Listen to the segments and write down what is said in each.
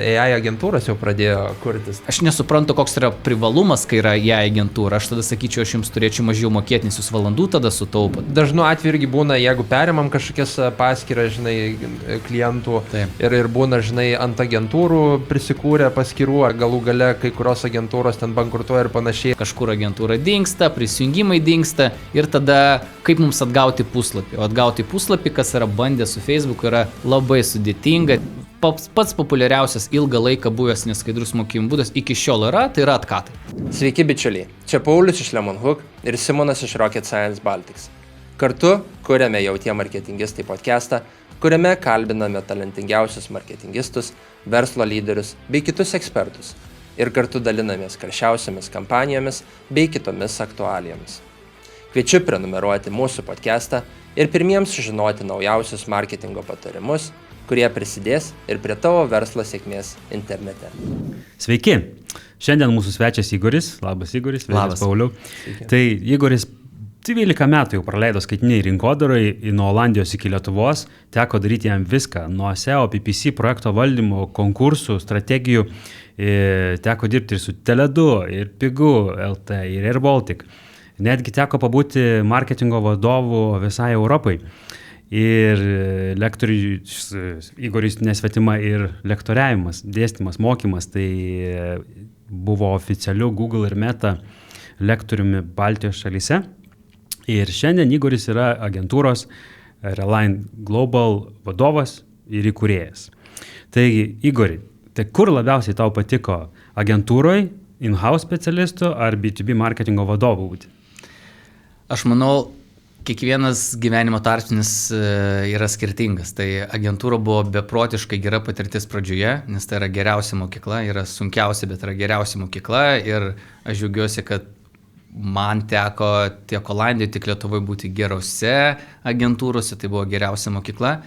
AI agentūros jau pradėjo kurtis. Aš nesuprantu, koks yra privalumas, kai yra AI agentūra. Aš tada sakyčiau, aš jums turėčiau mažiau mokėti, nes jūs valandų tada sutaupot. Dažnu atveju irgi būna, jeigu perimam kažkokias paskyras, žinai, klientų ir būna, žinai, ant agentūrų prisikūrę paskyrų, ar galų gale kai kurios agentūros ten bankrutuoja ir panašiai. Kažkur agentūra dingsta, prisijungimai dingsta ir tada kaip mums atgauti puslapį. O atgauti puslapį, kas yra bandę su Facebook, yra labai sudėtinga. Pats populiariausias ilgą laiką buvęs neskaidrus mokėjimų būdas iki šiol yra, tai yra atkatai. Sveiki bičiuliai, čia Paulius iš Lemon Hook ir Simonas iš Rocket Science Baltics. Kartu kuriame Jautie marketingistai podcastą, kuriame kalbiname talentingiausius marketingistus, verslo lyderius bei kitus ekspertus ir kartu dalinamės karščiausiamis kampanijomis bei kitomis aktualijomis. Kviečiu prenumeruoti mūsų podcastą ir pirmiems sužinoti naujausius marketingo patarimus, kurie prisidės ir prie tavo verslo sėkmės internete. Sveiki, šiandien mūsų svečias Igoris. Labas Igoris, Labas Pauliau. Sveiki. Tai Igoris 12 metų jau praleido skaitiniai rinkodarai nuo Olandijos iki Lietuvos, teko daryti jam viską, nuo SEO, PPC projekto valdymo, konkursų, strategijų, teko dirbti ir su Tele2, ir Pigu LT, ir Air Baltic. Netgi teko pabūti marketingo vadovų visai Europai. Ir lektoriui Igoris nesvetima ir lektoriavimas, dėstymas, mokymas, tai buvo oficialiu Google ir Meta lektoriumi Baltijos šalyse. Ir šiandien Igoris yra agentūros Reline Global vadovas ir įkūrėjas. Taigi, Igori, tai kur labiausiai tau patiko agentūroje, in-house specialistu ar B2B marketingo vadovu būti? Aš manau, kiekvienas gyvenimo tarpsnis yra skirtingas. Tai agentūra buvo beprotiškai gera patirtis pradžioje, nes tai yra geriausia mokykla, yra sunkiausia, bet yra geriausia mokykla ir aš džiaugiuosi, kad man teko tiek Olandijoje, tiek Lietuvoje būti gerose agentūrose, tai buvo geriausia mokykla.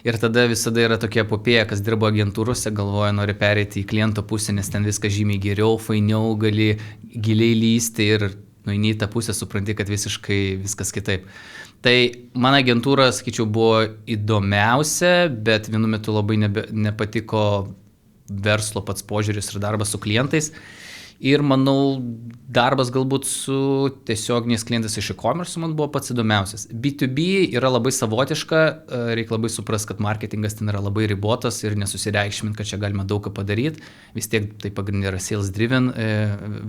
Ir tada visada yra tokia epopėja, kas dirbo agentūrose, galvoja, nori pereiti į kliento pusę, nes ten viskas žymiai geriau, fainiau, gali giliai lysti ir nueini į tą pusę, supranti, kad visiškai viskas kitaip. Tai man agentūra, sakyčiau, buvo įdomiausia, bet vienu metu labai nepatiko verslo pats požiūris ir darbas su klientais. Ir manau, darbas galbūt su tiesioginiais klientais iš e-commerce man buvo pats įdomiausias. B2B yra labai savotiška, reikia labai suprast, kad marketingas ten yra labai ribotas ir nesusireikšmint, kad čia galima daug ką padaryti. Vis tiek tai pagrindinė yra sales driven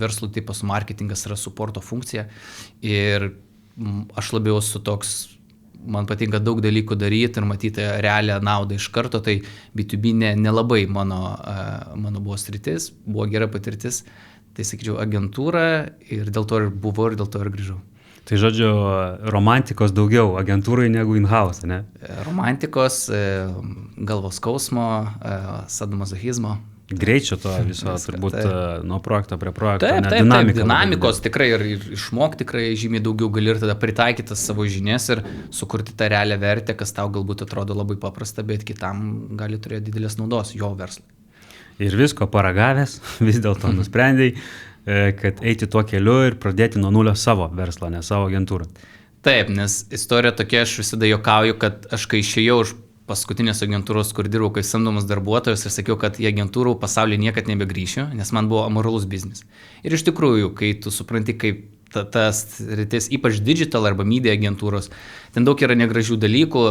verslo tipas, marketingas yra supporto funkcija. Ir aš labiau su toks, man patinka daug dalykų daryti ir matyti realią naudą iš karto, tai B2B nelabai mano buvo sritis, buvo gera patirtis. Tai sakyčiau, agentūra ir dėl to ir buvo ir dėl to ir grįžau. Tai žodžiu, romantikos daugiau agentūrai negu in-house, ne? Romantikos, galvos skausmo, sadomazochizmo. Greičio to viso, turbūt nuo projekto prie projekto. Taip, dinamikos tikrai ir išmokti tikrai žymiai daugiau gali ir tada pritaikyti savo žinias ir sukurti tą realią vertę, kas tau galbūt atrodo labai paprasta, bet kitam gali turėti didelės naudos jo verslui. Ir visko paragavęs, vis dėlto nusprendėjai, kad eiti tuo keliu ir pradėti nuo nulio savo verslą, ne savo agentūrą. Taip, nes istorija tokia, aš visada juokauju, kad aš kai išėjau iš paskutinės agentūros, kur dirbau kaip samdomas darbuotojas ir sakiau, kad į agentūrų pasaulį niekad nebegrįšiu, nes man buvo amoralus biznis. Ir iš tikrųjų, kai tu supranti, kaip tas rytis, ypač digital arba media agentūros, ten daug yra negražių dalykų,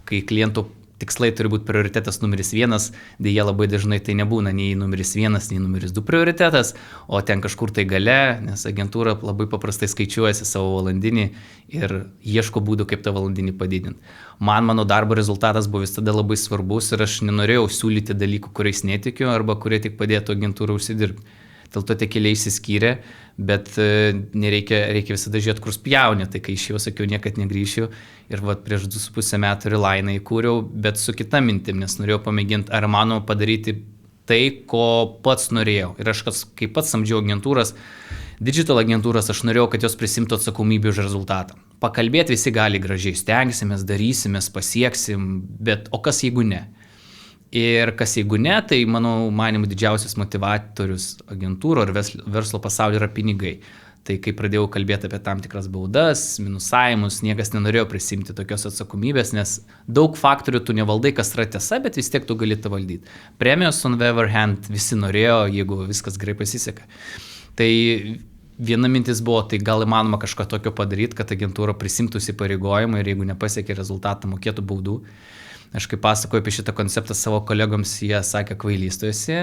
kai klientų tikslai turi būti prioritetas numeris 1, dėja labai dažnai tai nebūna nei numeris 1, nei numeris 2 prioritetas, o ten kažkur tai gale, nes agentūra labai paprastai skaičiuojasi savo valandinį ir ieško būdų, kaip tą valandinį padidinti. Mano darbo rezultatas buvo visada labai svarbus ir aš nenorėjau siūlyti dalykų, kuriais netikiu arba kurie tik padėtų agentūrą užsidirbti. Dėl to tie keliai išsiskyrė, bet reikia visada žiūrėti, kur spjauni. Tai kai išėjau, sakiau, niekad negrįšiu. Ir prieš 2,5 metų Reline'ą įkūriau, bet su kita mintim, nes norėjau pamėginti, ar manau padaryti tai, ko pats norėjau. Ir aš, kai pats samdžiau agentūras, digital agentūras, aš norėjau, kad jos prisimtų atsakomybę už rezultatą. Pakalbėti visi gali gražiai, stengsimės, darysimės, pasieksim, bet o kas jeigu ne? Ir kas jeigu ne, tai mano manimu didžiausias motivatorius agentūro ar verslo pasaulio yra pinigai. Tai kai pradėjau kalbėti apie tam tikras baudas, minusavimus, niekas nenorėjo prisimti tokios atsakomybės, nes daug faktorių tu nevaldai, kas yra tiesa, bet vis tiek tu gali tą valdyti. Premijos on the other hand visi norėjo, jeigu viskas gerai pasiseka. Tai viena mintis buvo, tai gal įmanoma kažką tokio padaryti, kad agentūra prisimtų įsipareigojimą ir jeigu nepasiekė rezultatą, mokėtų baudų. Aš kai pasakoju apie šitą konceptą savo kolegoms, jie sakė, kvailys tu esi,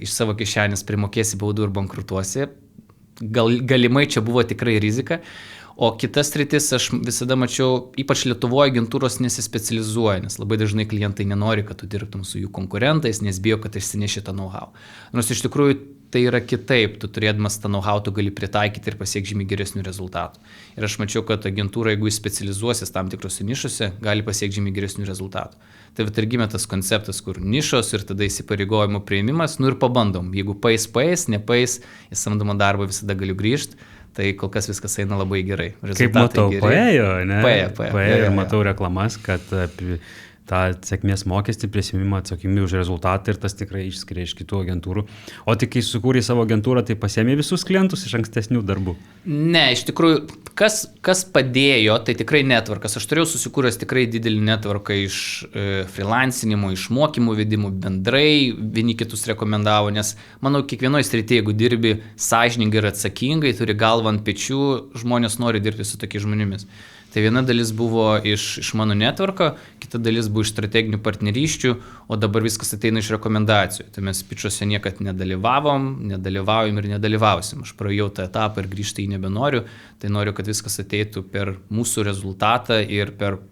iš savo kišenės primokėsi baudų ir bankrutuosi. Galimai čia buvo tikrai rizika. O kitas sritis aš visada mačiau, ypač Lietuvoje agentūros nesispecializuoja, nes labai dažnai klientai nenori, kad tu dirbtum su jų konkurentais, nes bijo, kad išsineši tą know-how. Nors iš tikrųjų tai yra kitaip, tu turėdamas tą know-how tu gali pritaikyti ir pasiekti žymiai geresnių rezultatų. Ir aš mačiau, kad agentūra, jeigu jis specializuosis tam tikrose nišose, gali pasiekti žymiai geresnių rezultatų. Tai ir gimė tas konceptas, kur nišos ir tada įsipareigojimo priėmimas, ir pabandom. Jeigu paės, nepais, į samdomą darbą visada galiu grįžti. Tai kol kas viskas eina labai gerai. Kaip matau, paėjo, ne? Paėjo ir matau reklamas, kad tą sėkmės mokestį, prisimimą atsakymį už rezultatą ir tas tikrai išskiria iš kitų agentūrų. O tik kai sukūrė savo agentūrą, tai pasiėmė visus klientus iš ankstesnių darbų? Ne, iš tikrųjų, kas padėjo, tai tikrai networkas. Aš turėjau susikūręs tikrai didelį networką iš freelancinimo, iš mokymų vedimų, bendrai vieni kitus rekomendavo, nes manau, kiekvienoje srityje, jeigu dirbi sąžiningai ir atsakingai, turi galvą ant pečių, žmonės nori dirbti su tokiais žmonėmis. Tai viena dalis buvo iš mano networko, kita dalis buvo iš strateginių partnerysčių, o dabar viskas ateina iš rekomendacijų. Tai mes pitchuose niekad nedalyvaujam ir nedalyvausim. Aš praėjau tą etapą ir grįžti į nebenoriu, tai noriu, kad viskas ateitų per mūsų rezultatą ir per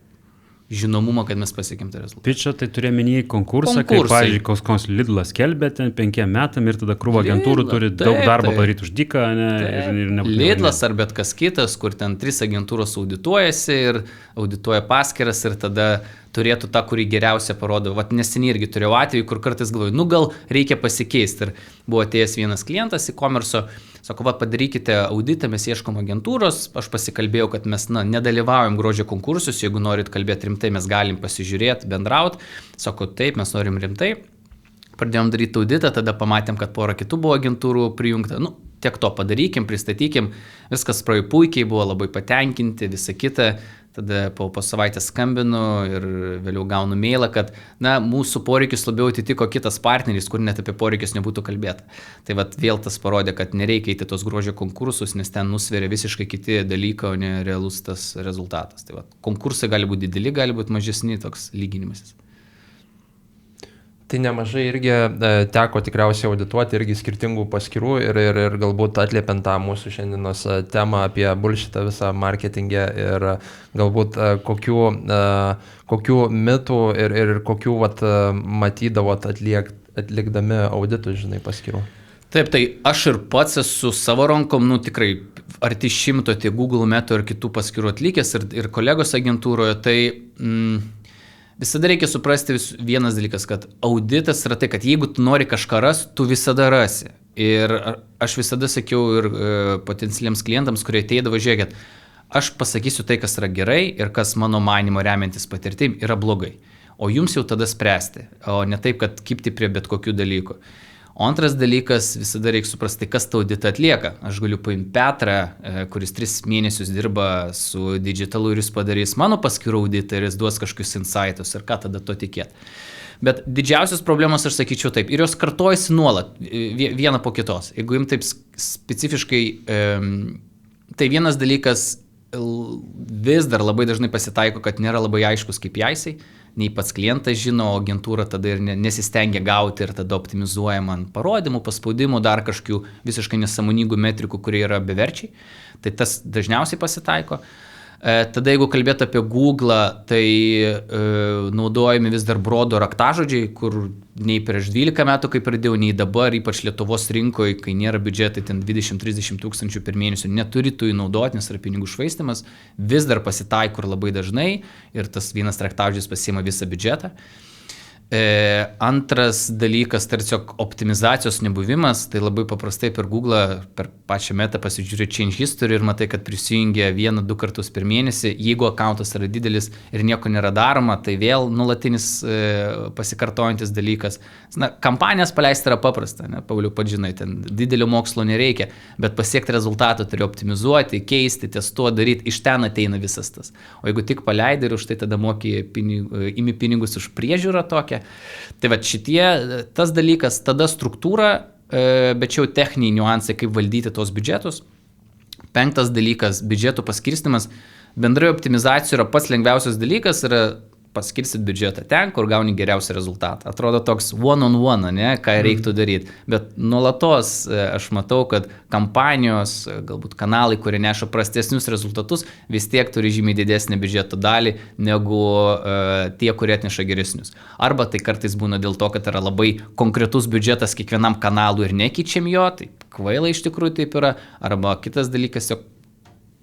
žinomumą, kad mes pasiekėm tą rezultatą. Pitchą tai turėjo minėjai konkursą, kaip, pavyzdžiui, koks Lidlas skelbė ten 5 metam ir tada krūva agentūrų turi daug darbo padaryti už dyką, ne? Lidlas ar bet kas kitas, kur ten 3 agentūros audituojasi ir audituoja paskiras ir tada turėtų tą, kurį geriausia parodo. Vat neseniai irgi turėjau atvejį, kur kartais galvoju, gal reikia pasikeisti. Ir buvo atėjęs vienas klientas e-commerce, sako, padarykite auditą, mes ieškom agentūros, aš pasikalbėjau, kad mes nedalyvaujam grožio konkursus, jeigu norit kalbėti rimtai, mes galim pasižiūrėti, bendrauti. Sako, taip, mes norim rimtai. Pradėjom daryti auditą, tada pamatėm, kad pora kitų buvo agentūrų prijungta. Tiek to padarykim, pristatykim, viskas praėjo puikiai, buvo labai patenkinti, visa kita. Tada po savaitės skambinu ir vėliau gaunu mailą, kad mūsų poreikis labiau atitiko kitas partneris, kur net apie poreikius nebūtų kalbėta. Tai vėl tas parodė, kad nereikia eiti tos grožio konkursus, nes ten nusveria visiškai kiti dalykai, o ne realus tas rezultatas. Tai konkursai gali būti dideli, gali būti mažesni, toks lyginimasis. Tai nemažai irgi teko tikriausiai audituoti irgi skirtingų paskirų ir galbūt atliepiant tą mūsų šiandienos temą apie bullshitą visą marketingę ir galbūt kokių mitų ir kokių matydavot atlikdami auditus, paskirų. Taip, tai aš ir pats esu savo rankom, tikrai arti 100 tiek Google, Meta ir kitų paskirų atlikęs ir kolegos agentūroje, tai visada reikia suprasti vienas dalykas, kad auditas yra tai, kad jeigu tu nori kažką rasti, tu visada rasi. Ir aš visada sakiau ir potencialiems klientams, kurie ateidavo, žiūrėkit, aš pasakysiu tai, kas yra gerai ir kas mano manimo remiantis patirtim yra blogai. O jums jau tada spręsti, o ne taip, kad kibti prie bet kokių dalykų. O antras dalykas, visada reikia suprasti, kas tą auditą atlieka. Aš galiu paimti Petrą, kuris 3 mėnesius dirba su digitalu ir jis padarys mano paskirų auditą ir jis duos kažkokius insightus ir ką tada to tikėti. Bet didžiausios problemos, aš sakyčiau taip, ir jos kartojasi nuolat, viena po kitos. Jeigu jums taip specifiškai, tai vienas dalykas vis dar labai dažnai pasitaiko, kad nėra labai aiškus kaip jaisai. Nei pats klientas žino, o agentūra tada ir nesistengia gauti ir tada optimizuoja man parodymų, paspaudimų, dar kažkokių visiškai nesąmoningų metrikų, kurie yra beverčiai. Tai tas dažniausiai pasitaiko. Tada jeigu kalbėt apie Google, tai naudojami vis dar brodo raktažodžiai, kur nei prieš 12 metų, kai pradėjau, nei dabar, ypač Lietuvos rinkoje, kai nėra biudžetai, ten 20-30 tūkstančių per mėnesį, neturi tų įnaudoti, nes yra pinigų švaistimas, vis dar pasitaiko ir labai dažnai, ir tas vienas raktažodis pasiima visą biudžetą. Antras dalykas, tarsi optimizacijos nebuvimas, tai labai paprastai per Google, per pačią metą pasižiūrė change history ir matai, kad prisijungia 1-2 kartus per mėnesį. Jeigu accountas yra didelis ir nieko nėra daroma, tai vėl nuolatinis pasikartojantis dalykas. Na, kampanijas paleisti yra paprasta, ne, Pauliau, pats žinai, ten didelio mokslo nereikia, bet pasiekti rezultatą turi optimizuoti, keisti, testuoti, daryti, iš ten ateina visas tas. O jeigu tik paleidai ir už tai tada imi pinigus už priežiūrą tokią. Tai va šitie, tas dalykas, tada struktūra, bet čia jau techniniai niuansai, kaip valdyti tos biudžetus. 5 dalykas, biudžetų paskirstimas. Bendrai optimizacijų yra pats lengviausias dalykas, yra paskirsit biudžetą ten, kur gauni geriausią rezultatą. Atrodo toks one-on-one, ne, ką reiktų daryti. Bet nuolatos aš matau, kad kampanijos, galbūt kanalai, kurie neša prastesnius rezultatus, vis tiek turi žymiai didesnį biudžeto dalį negu tie, kurie atneša geresnius. Arba tai kartais būna dėl to, kad yra labai konkretus biudžetas kiekvienam kanalui ir nekeičiam jo, tai kvaila iš tikrųjų taip yra. Arba kitas dalykas, jog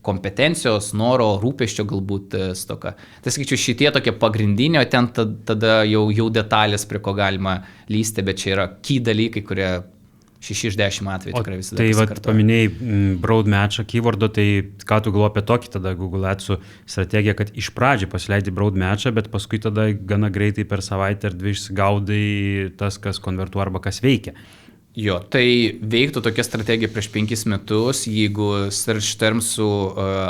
kompetencijos, noro, rūpesčio galbūt stoka. Tai sakyčiau, šitie tokie pagrindinio, ten tada jau detalės, prie ko galima lysti, bet čia yra key dalykai, kurie 6 iš 10 atvejų tikrai visada pasikartoja. Tai paminėjai broad matchą keywordo, tai ką tu galvoji apie tokį tada Google Adsų strategiją, kad iš pradžių pasileidi broad matchą, bet paskui tada gana greitai per savaitę ar 2 išsigaudai tas, kas konvertuoja arba kas veikia. Jo, tai veiktų tokia strategija prieš 5 metus, jeigu search termsų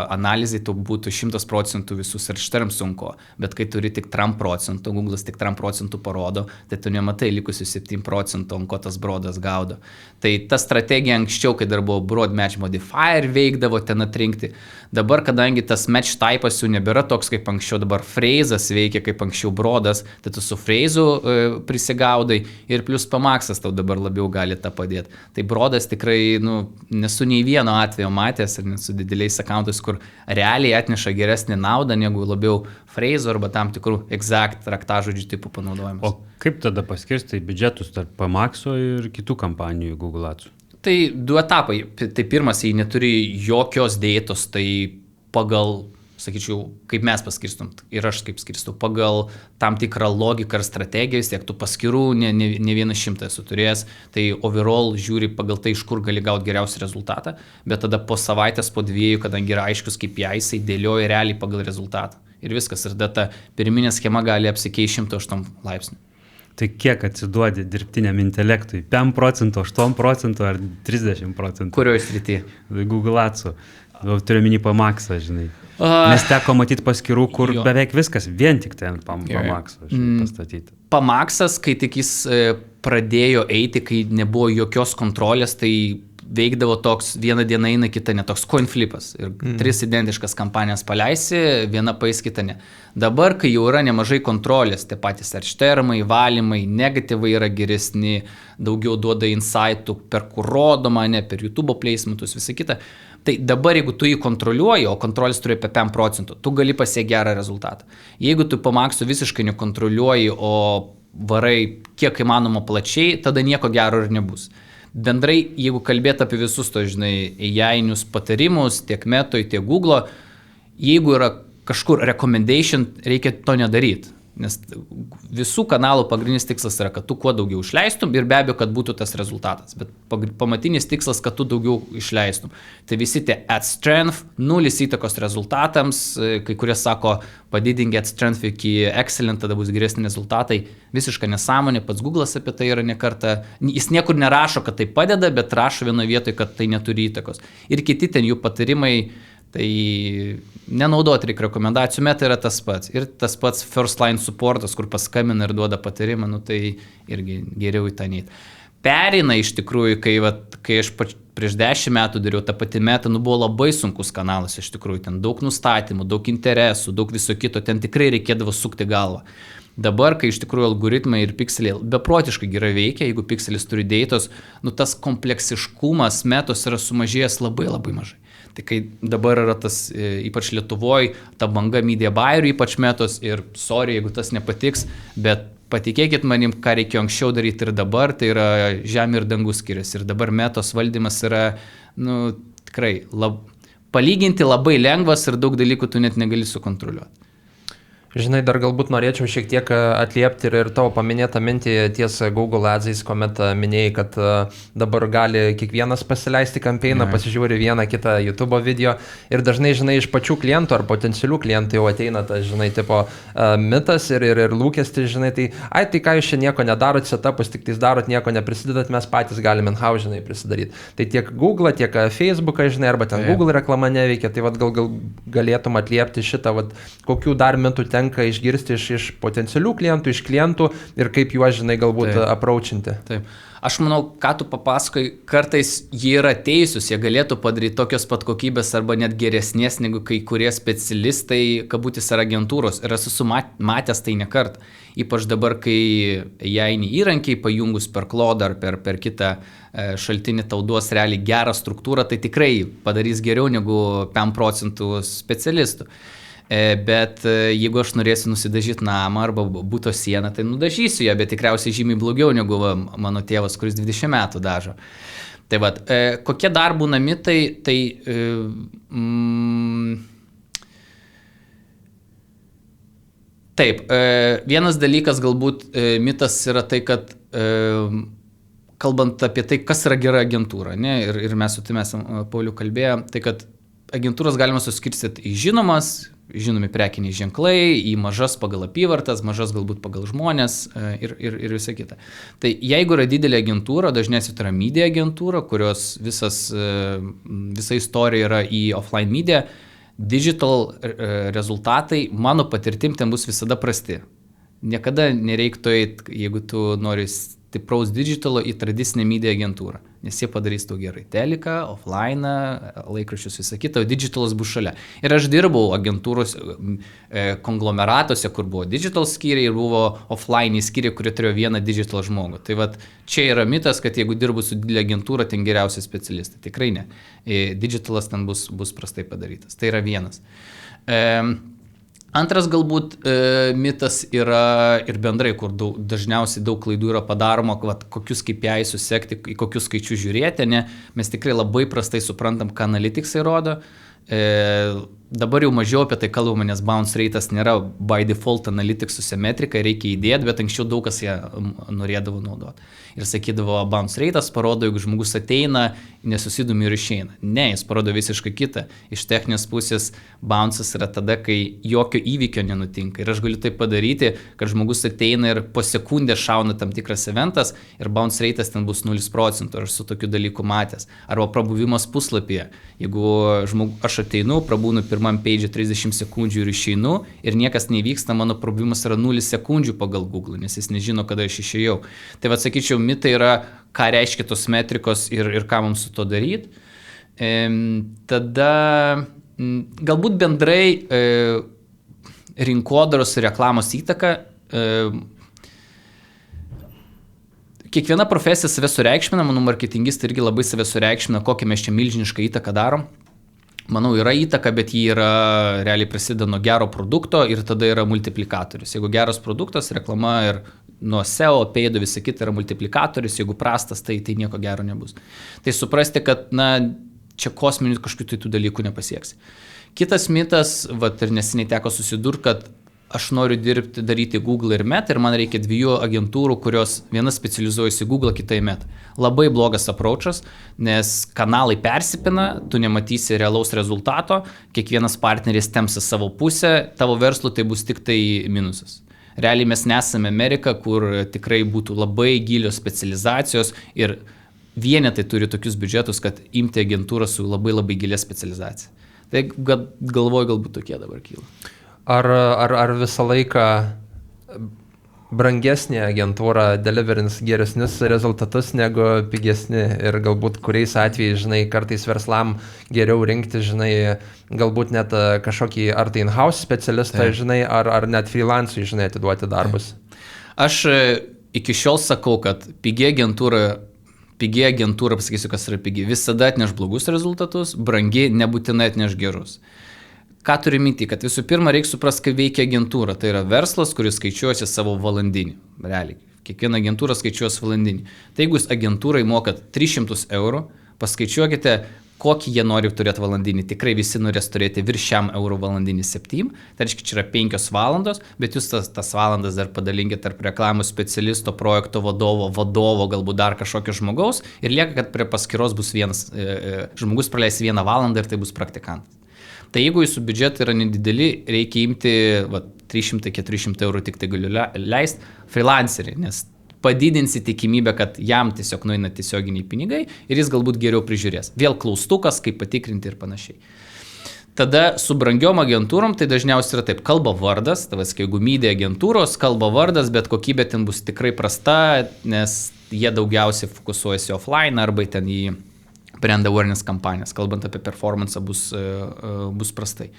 analizai to būtų 100% visų search termsų sunku, bet kai turi tik 3%, Google'as tik 3% parodo, tai tu nematai likusius 7%, ko tas broadas gaudo. Tai ta strategija anksčiau, kai dar buvo broad match modifier, veikdavo ten atrinkti. Dabar, kadangi tas match typas jau nebėra toks kaip anksčiau, dabar phrase'as veikia kaip anksčiau broadas, tai tu su phrase'u prisigaudai ir plus pamaksas tau dabar labiau gali tą padėti. Tai broadas tikrai, nesu nei vieno atvejo matęs ir nesu dideliais accountais, kur realiai atneša geresnį naudą negu labiau phrase'ų arba tam tikrų exact raktažodžių tipų panaudojimas. O kaip tada paskirstai biudžetus tarp Pamaxo ir kitų kampanijų Google Adsų? Tai 2 etapai. Tai pirmas, jei neturi jokios dėtos, tai pagal, sakyčiau, kaip mes paskirstum ir aš kaip skirstu, pagal tam tikrą logiką ir strategiją, vis tiek tų paskirų ne 100 esu turėjęs, tai overall žiūri pagal tai, iš kur gali gauti geriausią rezultatą, bet tada po savaitės, po 2, kadangi yra aiškus kaip jisai dėlioja realiai pagal rezultatą. Ir viskas, ir tada ta pirminė schema gali apsikeisti 108 laipsnių. Tai kiek atsiduodi dirbtiniam intelektui? 5%, 8% ar 30%? Kurioje srityje? Google Adsų. Turiu minį Pamaxą, žinai. Nes teko matyti paskirų, kur beveik viskas vien tik ten Pamaxą pastatyti. Pamaxas, kai tik jis pradėjo eiti, kai nebuvo jokios kontrolės, tai veikdavo toks, vieną dieną eina, kita ne, toks coin flipas. Ir 3 identiškas kampanijas paleisi, viena paeis, kita ne. Dabar, kai jau yra nemažai kontrolės, tie patys search termai, valymai, negatyvai yra geresni, daugiau duoda insightų, per kur rodoma, ne, per YouTube placementus, visą kitą. Tai dabar, jeigu tu jį kontroliuoji, o kontrolės turi apie 5%, tu gali pasiekti gerą rezultatą. Jeigu tu Pamaxų visiškai nekontroliuoji, o varai kiek įmanoma plačiai, tada nieko gero ir nebus. Bendrai, jeigu kalbėt apie visus to, žinai, AI-nius patarimus, tiek Metoj, tiek Google, jeigu yra kažkur recommendation, reikia to nedaryti. Nes visų kanalų pagrindinis tikslas yra, kad tu kuo daugiau išleistum ir be abejo, kad būtų tas rezultatas. Bet pamatinis tikslas, kad tu daugiau išleistum. Tai visi tie ad strength, 0 įtakos rezultatams, kai kurie sako, padidink ad strength iki excellent, tada bus geresni rezultatai. Visiška nesąmonė, pats Google'as apie tai yra nekartą. Jis niekur nerašo, kad tai padeda, bet rašo vienoje vietoje, kad tai neturi įtakos. Ir kiti ten jų patarimai, tai nenaudoti reikia rekomendacijų, Meta yra tas pats. Ir tas pats first line supportas, kur paskambina ir duoda patarimą, tai irgi geriau į tą neiti. Perina iš tikrųjų, kai aš prieš 10 metų dariau tą patį Meta, buvo labai sunkus kanalas iš tikrųjų, ten daug nustatymų, daug interesų, daug viso kito, ten tikrai reikėdavo sukti galvą. Dabar, kai iš tikrųjų algoritmai ir pikseliai beprotiškai gerai veikia, jeigu pikselis turi dėtos, tas kompleksiškumas Metos yra sumažėjęs labai labai mažai. Tai kai dabar yra tas, ypač Lietuvoje, ta banga media buyerių, ypač Metos, ir sorry, jeigu tas nepatiks, bet patikėkit manim, ką reikėjo anksčiau daryti ir dabar, tai yra žemė ir dangus skiriasi. Ir dabar Metos valdymas yra, tikrai, palyginti labai lengvas ir daug dalykų tu net negali sukontroliuoti. Žinai, dar galbūt norėčiau šiek tiek atliepti ir tavo paminėtą mintį ties Google Ads'ais, kuomet minėjai, kad dabar gali kiekvienas pasileisti kampeiną, pasižiūri vieną kitą YouTube video ir dažnai, žinai, iš pačių klientų ar potencialių klientų jau ateina tas, žinai, tipo mitas ir lūkestis, žinai, tai ką jūs čia nieko nedarot, setupus tik tais darot, nieko neprisidedat, mes patys galime in-house, žinai, prisidaryti. Tai tiek Google, tiek Facebooką, žinai, arba ten Google reklama neveikia, tai vat gal galėtum atliepti šitą, vat kokių dar mitų tenka išgirsti iš potencialių klientų, iš klientų ir kaip juos, žinai, galbūt apraučinti. Taip. Aš manau, ką tu papasakai, kartais jie yra teisūs, jie galėtų padaryti tokios pat kokybės arba net geresnės negu kai kurie specialistai, kabutės ar agentūros. Ir esu matęs tai nekart. Ypač dabar, kai jaini įrankiai pajungus per Claude ar per kitą šaltinį tau duos realiai gerą struktūrą, tai tikrai padarys geriau negu 5% specialistų. Bet jeigu aš norėsiu nusidažyti namą arba buto sieną, tai nudažysiu ją, bet tikriausiai žymiai blogiau negu mano tėvas, kuris 20 metų dažo. Tai vat, kokie dar būna mitai, tai taip, vienas dalykas galbūt mitas yra tai, kad kalbant apie tai, kas yra gera agentūra, ne? Ir mes su tavimi esame, Pauliu, kalbėję, tai kad agentūras galima suskirstyti į žinomi prekiniai ženklai, į mažas pagal apyvartas, mažas galbūt pagal žmonės ir visa kita. Tai jeigu yra didelė agentūra, dažniausiai tai yra media agentūra, kurios visa istorija yra į offline media, digital rezultatai, mano patirtim, ten bus visada prasti. Niekada nereiktų eiti, jeigu tu nori stipraus digitalo, į tradicinę media agentūrą, nes jie padarys tau gerai teliką, offline, laikraščius, visą kitą, o digitalas bus šalia. Ir aš dirbau agentūros konglomeratuose, kur buvo digital skyriai ir buvo offline skyriai, kurie turėjo vieną digital žmogų. Tai vat, čia yra mitas, kad jeigu dirbu su didelė agentūra, ten geriausi specialistai. Tikrai ne. Digitalas ten bus prastai padarytas. Tai yra vienas. Antras galbūt mitas yra ir bendrai, kur dažniausiai daug klaidų yra padaroma, kokius KPI susekti, į kokius skaičius žiūrėti, ne? Mes tikrai labai prastai suprantam, ką analitiksai rodo. Dabar jau mažiau apie tai kalbama, nes bounce rate'as nėra by default analyticsuose metrika, reikia įdėti, bet anksčiau daug kas ją norėdavo naudoti. Ir sakydavo, bounce rate'as parodo, jeigu žmogus ateina, nesusidomi ir išeina. Ne, jis parodo visiškai kitą. Iš techninės pusės bounce'as yra tada, kai jokio įvykio nenutinka. Ir aš galiu tai padaryti, kad žmogus ateina ir po sekundę šauna tam tikras eventas ir bounce rate'as ten bus 0%. Aš su tokiu dalyku matęs. Arba prabuvimas puslapyje. Jeigu aš ateinu, prabūnu pirmam page 30 sekundžių ir išeinu ir niekas nevyksta, mano prabuvimas yra 0 sekundžių pagal Google, nes jis nežino, kada aš išėjau. Tai vad sakyčiau, mitai yra, ką reiškia tos metrikos ir ką mums su to daryti. Tada galbūt bendrai rinkodaros ir reklamos įtaka. Kiekviena profesija save sureikšmina, manau, marketingistai irgi labai save sureikšmina, kokią mes čia milžinišką įtaką darom. Manau, yra įtaka, bet jį yra realiai prasideda nuo gero produkto ir tada yra multiplikatorius. Jeigu geras produktas, reklama ir nuo SEO, paid, visa kita yra multiplikatorius, jeigu prastas, tai nieko gero nebus. Tai suprasti, kad čia kosminių kažkokių tai tų dalykų nepasieks. Kitas mitas, ir neseniai teko susidurti, kad aš noriu daryti Google ir Meta ir man reikia 2 agentūrų, kurios viena specializuojasi Google, kita į Meta. Labai blogas approachas, nes kanalai persipina, tu nematysi realaus rezultato, kiekvienas partneris temps savo pusę, tavo verslu tai bus tik tai minusas. Realiai mes nesame Amerika, kur tikrai būtų labai gilios specializacijos ir vienetai turi tokius biudžetus, kad imti agentūrą su labai labai gilia specializacija. Tai galvoju, galbūt tokie dabar kyla. Ar visą laiką brangesnė agentūra deliverins geresnius rezultatus negu pigesni ir galbūt kuriais atvejais, žinai, kartais verslam geriau rinkti, žinai, galbūt net kažkokį ar tai in-house specialistą, žinai, ar net freelancui, žinai, atiduoti darbus. Aš iki šiol sakau, kad pigi agentūra, pasakysiu, kas yra pigi, visada atneš blogus rezultatus, brangi nebūtinai atneš gerus. Ką turi minti, kad visų pirma reikia suprasti, kaip veikia agentūra. Tai yra verslas, kuris skaičiuosi savo valandinį. Realiai, kiekviena agentūra skaičiuosi valandinį. Tai jeigu agentūrai mokat 300 €, paskaičiuokite, kokį jie nori turėti valandinį. Tikrai visi norės turėti virš €1 valandinį 7, tai reiškia, čia yra 5 valandos, bet jūs tas valandas dar padalinkite tarp reklamos specialisto, projekto vadovo, galbūt dar kažkokio žmogaus ir lieka, kad prie paskyros bus vienas žmogus praleis 1 valandą ir tai bus praktikantas. Tai jeigu jūsų biudžetai yra nedideli, reikia imti 300-400 eurų tik tai galiu leisti freelancerį, nes padidinsi tikimybę, kad jam tiesiog nueina tiesioginiai pinigai ir jis galbūt geriau prižiūrės. Vėl klaustukas, kaip patikrinti ir panašiai. Tada su brangiom agentūrom tai dažniausiai yra taip, kalba vardas, jeigu mydė agentūros, kalba vardas, bet kokybė ten bus tikrai prasta, nes jie daugiausiai fokusuojasi offline arba ten į brand awareness kampanijas, kalbant apie performance bus prastai.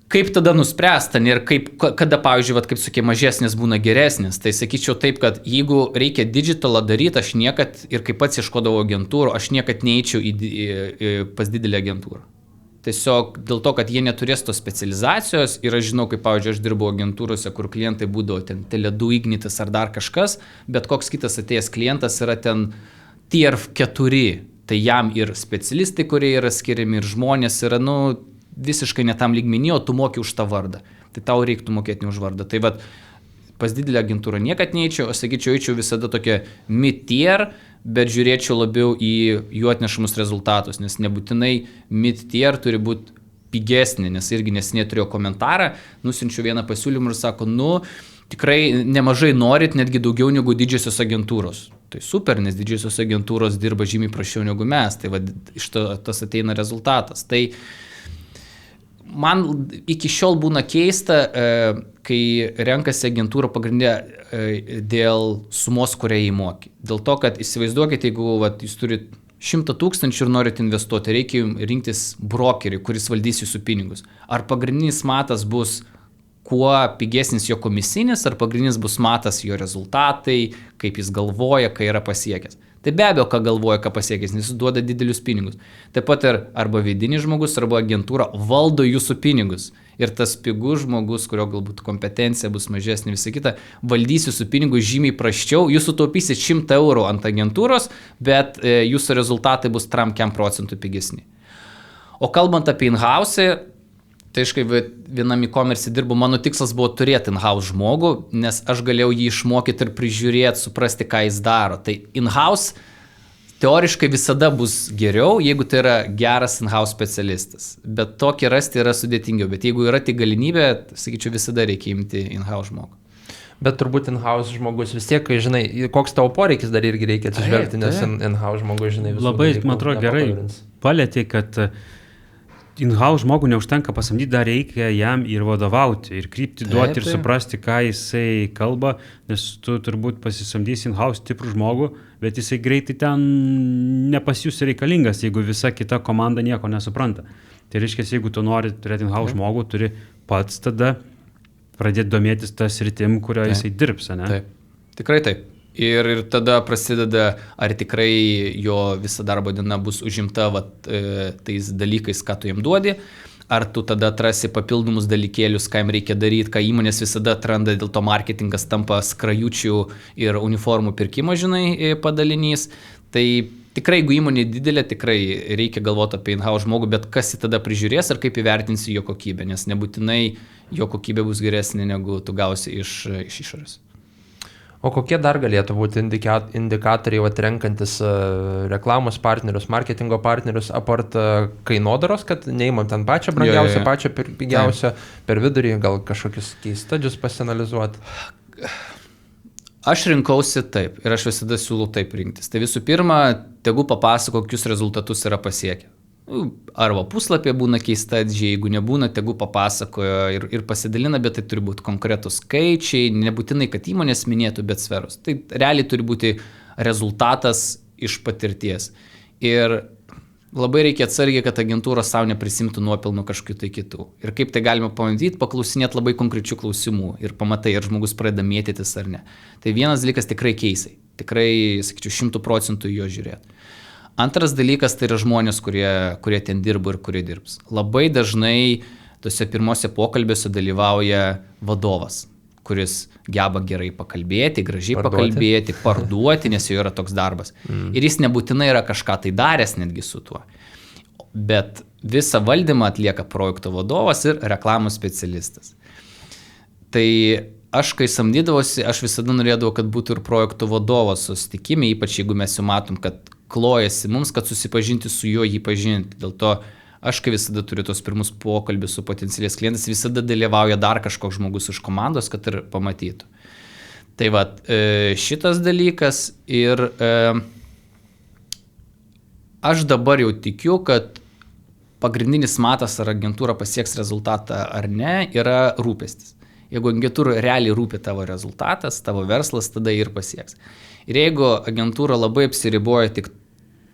Kaip tada nuspręsta ir kada, pavyzdžiui, kaip sakė, mažesnis būna geresnis, tai sakyčiau taip, kad jeigu reikia digitalą daryti, aš niekad, ir kaip pats ieškodavau agentūrų, aš niekad neįčiau pas didelį agentūrą. Tiesiog dėl to, kad jie neturės tos specializacijos ir aš žinau, kaip, pavyzdžiui, aš dirbau agentūrose, kur klientai būdavo ten Tele2, Ignitis ar dar kažkas, bet koks kitas atėjęs klientas yra ten tier 4, tai jam ir specialistai, kurie yra skiriami, ir žmonės yra, visiškai netam lygmenį, o tu moki už tą vardą. Tai tau reiktų mokėti ne už vardą. Tai pas didelę agentūrą niekad neįčiau, aš sakyčiau, eičiau visada tokia mid-tier, bet žiūrėčiau labiau į jų atnešamus rezultatus, nes nebūtinai mid-tier turi būti pigesnė, nes irgi neseniai turėjau komentarą, nusinčiau vieną pasiūlymą ir sako, tikrai nemažai norit, netgi daugiau negu didžiosios agentūros. Tai super, nes didžiosios agentūros dirba žymiai prašiau negu mes, tai iš tas ateina rezultatas. Tai man iki šiol būna keista, kai renkasi agentūrą pagrindę dėl sumos, kurią įmoki. Dėl to, kad įsivaizduokite, jeigu jūs turite 100 000 ir norit investuoti, reikia rinktis brokerį, kuris valdys jūsų pinigus. Ar pagrindinis matas bus kuo pigesnis jo komisinis, ar pagrindinis bus matas jo rezultatai, kaip jis galvoja, kai yra pasiekęs. Tai be abejo, ką galvoja, ką pasiekęs, nes jis duoda didelius pinigus. Taip pat ir arba vidinis žmogus, arba agentūra valdo jūsų pinigus. Ir tas pigus žmogus, kurio galbūt kompetencija bus mažesnė, visą kitą, valdys jūsų pinigus žymiai prasčiau, jūs sutaupysit 100 eurų ant agentūros, bet jūsų rezultatai bus 3% pigesni. O kalbant apie in-house, tai aš kaip vienam e-commerce dirbu, mano tikslas buvo turėti in-house žmogų, nes aš galėjau jį išmokyti ir prižiūrėti, suprasti, ką jis daro. Tai in-house teoriškai visada bus geriau, jeigu tai yra geras in-house specialistas. Bet tokį rasti yra sudėtingiau. Bet jeigu yra tik galimybė, sakyčiau, visada reikia imti in-house žmogų. Bet turbūt in-house žmogus vis tiek, kai žinai, koks tavo poreikis dar irgi reikia atsižvelgti, nes in-house žmogus, žinai, visų labai, man atrodo, gerai palėtė, kad in-house žmogų neužtenka pasamdyti, dar reikia jam ir vadovauti, ir krypti duoti, ir suprasti, ką jisai kalba, nes tu turbūt pasisamdysi in-house stiprų žmogų, bet jisai greitai ten nepasijus reikalingas, jeigu visa kita komanda nieko nesupranta. Tai reiškia, jeigu tu nori turėti in-house žmogų, turi pats tada pradėti domėtis tas sritim, kurioje jisai dirbs, ne? Taip, tikrai taip. Ir tada prasideda, ar tikrai jo visa darbo diena bus užimta tais dalykais, ką tu jam duodi, ar tu tada atrasi papildomus dalykėlius, ką jam reikia daryti, ką įmonės visada atranda, dėl to marketingas tampa skrajučių ir uniformų pirkimo, žinai, padalinys. Tai tikrai, jeigu įmonė didelė, tikrai reikia galvoti apie in-house žmogų, bet kas jį tada prižiūrės ir kaip įvertinsi jo kokybę, nes nebūtinai jo kokybė bus geresnė, negu tu gausi iš išorės. O kokie dar galėtų būti indikatoriai, renkantis reklamos partnerius, marketingo partnerius, apart kainodaros, kad neimam ten pačią brangiausią, pačią pigiausią, per vidurį gal kažkokius keistadžius pasianalizuoti? Aš rinkausi taip ir aš visada siūlau taip rinktis. Tai visų pirma, tegu papasako, kokius rezultatus yra pasiekę. Arba puslapė būna keistadžiai, jeigu nebūna, tegu papasakojo ir pasidalina, bet tai turi būti konkretus skaičiai, nebūtinai, kad įmonės minėtų, bet sferos. Tai realiai turi būti rezultatas iš patirties. Ir labai reikia atsargiai, kad agentūra savo neprisimtų nuopelnų kažkokių tai kitų. Ir kaip tai galima pamatyti, paklausinėti labai konkrečių klausimų ir pamatai, ar žmogus pradeda mėtytis ar ne. Tai vienas dalykas tikrai keisai. Tikrai, sakyčiau, 100% jo žiūrėti. Antras dalykas tai yra žmonės, kurie ten dirba ir kurie dirbs. Labai dažnai tose pirmose pokalbėse dalyvauja vadovas, kuris geba gerai pakalbėti, gražiai pakalbėti, parduoti, nes jo yra toks darbas. Ir jis nebūtinai yra kažką tai daręs netgi su tuo. Bet visą valdymą atlieka projekto vadovas ir reklamų specialistas. Tai aš, kai samdydavosi, aš visada norėdavau, kad būtų ir projekto vadovas susitikime, ypač jeigu mes jau matom, kad klojasi mums, kad susipažinti su juo, jį pažinti. Dėl to aš, kai visada turiu tos pirmus pokalbius su potencialiais klientais, visada dalyvauja dar kažkoks žmogus iš komandos, kad ir pamatytų. Tai va, šitas dalykas ir aš dabar jau tikiu, kad pagrindinis matas, ar agentūra pasieks rezultatą ar ne, yra rūpestis. Jeigu agentūra realiai rūpi tavo rezultatas, tavo verslas, tada ir pasieks. Ir jeigu agentūra labai apsiriboja tik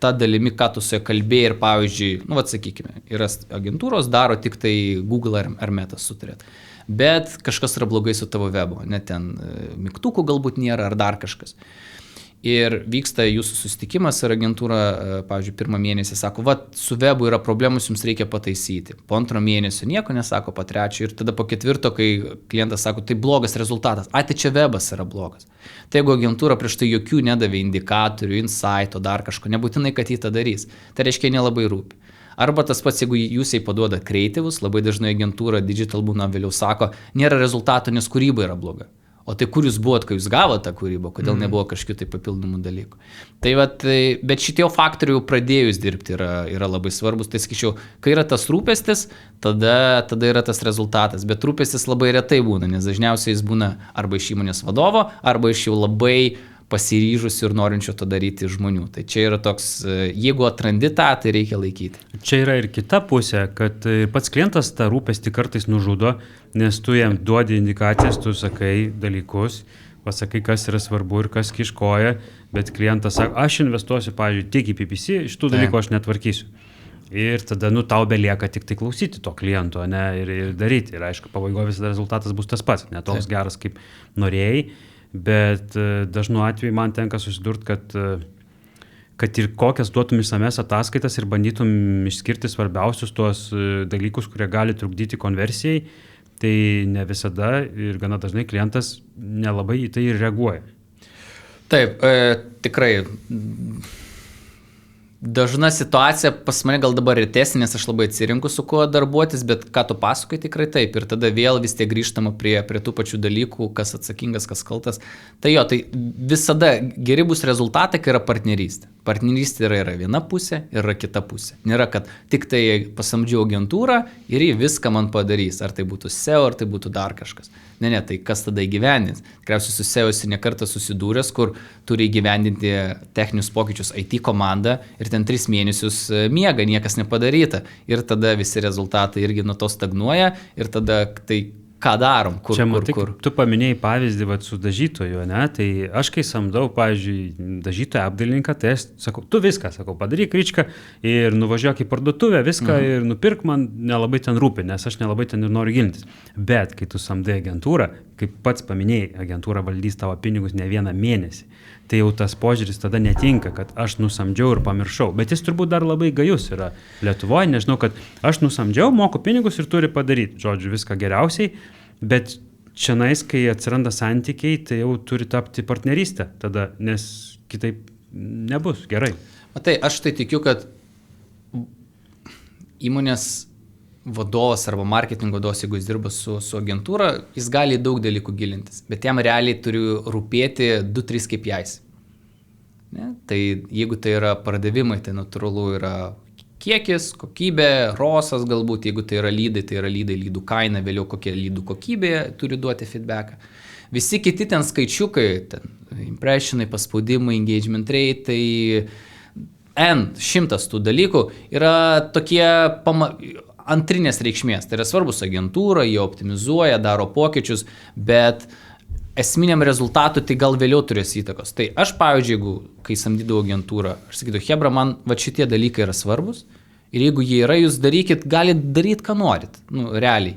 tą dalimi, ką tu su ja kalbėjai ir pavyzdžiui, sakykime, yra agentūros daro tik tai Google ar Meta sutarėt. Bet kažkas yra blogai su tavo webu, net ten mygtukų galbūt nėra ar dar kažkas. Ir vyksta jūsų susitikimas ir agentūra, pavyzdžiui, pirmą mėnesį sako, su webu yra problemus, jums reikia pataisyti. Po antro mėnesio nieko nesako, po trečio ir tada po ketvirto, kai klientas sako, tai blogas rezultatas, tai čia webas yra blogas. Tai jeigu agentūra prieš tai jokių nedavė indikatorių, insighto, dar kažko, nebūtinai, kad jį tą darys, tai reiškia nelabai rūpi. Arba tas pats, jeigu jūs jai paduoda kreatyvus, labai dažnai agentūra digital būna vėliau sako, nėra rezultato, nes kūryba yra bloga. O tai kur jūs buvot, kai jūs gavote tą kūrybą, kodėl nebuvo kažkokių tai papildomų dalykų. Bet šitie faktoriai jau pradėjus dirbti yra labai svarbus. Tai sakyčiau, kai yra tas rūpestis, tada yra tas rezultatas. Bet rūpestis labai retai būna, nes dažniausiai jis būna arba iš įmonės vadovo, arba iš jau labai pasiryžusių ir norinčių to daryti žmonių. Tai čia yra toks, jeigu atrandi tą, tai reikia laikyti. Čia yra ir kita pusė, kad pats klientas tą rūpestį kartais nužudo, nes tu jam duodi indikacijas, tu sakai dalykus, pasakai, kas yra svarbu ir kas kiškoja, bet klientas sako, aš investuosiu, pavyzdžiui, tik į PPC, iš tų dalykų aš netvarkysiu. Ir tada, tau belieka tik tai klausyti to kliento, ne, ir daryti. Ir aišku, pabaigoje visada rezultatas bus tas pats, ne toks geras, kaip norėjai. Bet dažnu atveju man tenka susidurti, kad ir kokias duotum išsames ataskaitas ir bandytum išskirti svarbiausius tuos dalykus, kurie gali trukdyti konversijai, tai ne visada ir gana dažnai klientas nelabai į tai ir reaguoja. Taip, tikrai. Dažna situacija pas mane gal dabar retesnė, nes aš labai atsirinku su kuo darbuotis, bet ką tu pasakoji tikrai taip. Ir tada vėl vis tiek grįžtama prie tų pačių dalykų, kas atsakingas, kas kaltas. Tai visada geri bus rezultatai, kai yra partnerystė. Partnerystė yra viena pusė ir yra kita pusė. Nėra, kad tik tai pasamdžiau agentūrą ir jį viską man padarys. Ar tai būtų SEO, ar tai būtų dar kažkas. Ne, tai kas tada įgyvendins? Tikriausiai su SEO esi nekartą susidūręs, kur turi įgyvendinti techninius pokyčius IT komanda ir ten 3 mėnesius miega, niekas nepadaryta. Ir tada visi rezultatai irgi nuo to stagnuoja ir tada tai ką darom, kur. Tu paminėjai pavyzdį su dažytoju, ne? Tai aš kai samdau, pavyzdžiui, dažytoją apdailininką, tai aš sakau, tu viską, padaryk ryčką ir nuvažiuok į parduotuvę, viską ir nupirk, man nelabai ten rūpi, nes aš nelabai ten ir noriu gilintis. Bet kai tu samdai agentūrą, kaip pats paminėjai, agentūra valdys tavo pinigus ne vieną mėnesį, tai jau tas požiūris tada netinka, kad aš nusamdžiau ir pamiršau. Bet jis turbūt dar labai gajus yra Lietuvoje, nežinau, kad aš nusamdžiau, moku pinigus ir turi padaryti, žodžiu, viską geriausiai, bet čianais, kai atsiranda santykiai, tai jau turi tapti partnerystę tada, nes kitaip nebus gerai. Matai, aš tai tikiu, kad įmonės vadovas arba marketingo vadovas, jeigu jis dirba su agentūra, jis gali daug dalykų gilintis, bet jam realiai turi rūpėti 2-3 KPIs. Ne? Tai jeigu tai yra pardavimai, tai natūralu yra kiekis, kokybė, ROAS galbūt, jeigu tai yra lydų kaina, vėliau kokia lydų kokybė turi duoti feedbacką. Visi kiti ten skaičiukai, impressionai, paspaudimai, engagement rate, tai 100 tų dalykų yra tokie antrinės reikšmės. Tai yra svarbus agentūra, jie optimizuoja, daro pokyčius, bet esminiam rezultatui tai gal vėliau turės įtakos. Tai aš, pavyzdžiui, kai samdydavau agentūrą, aš sakydavau, hebra, man šitie dalykai yra svarbus ir jeigu jie yra, jūs darykit, galite daryti, ką norit, realiai.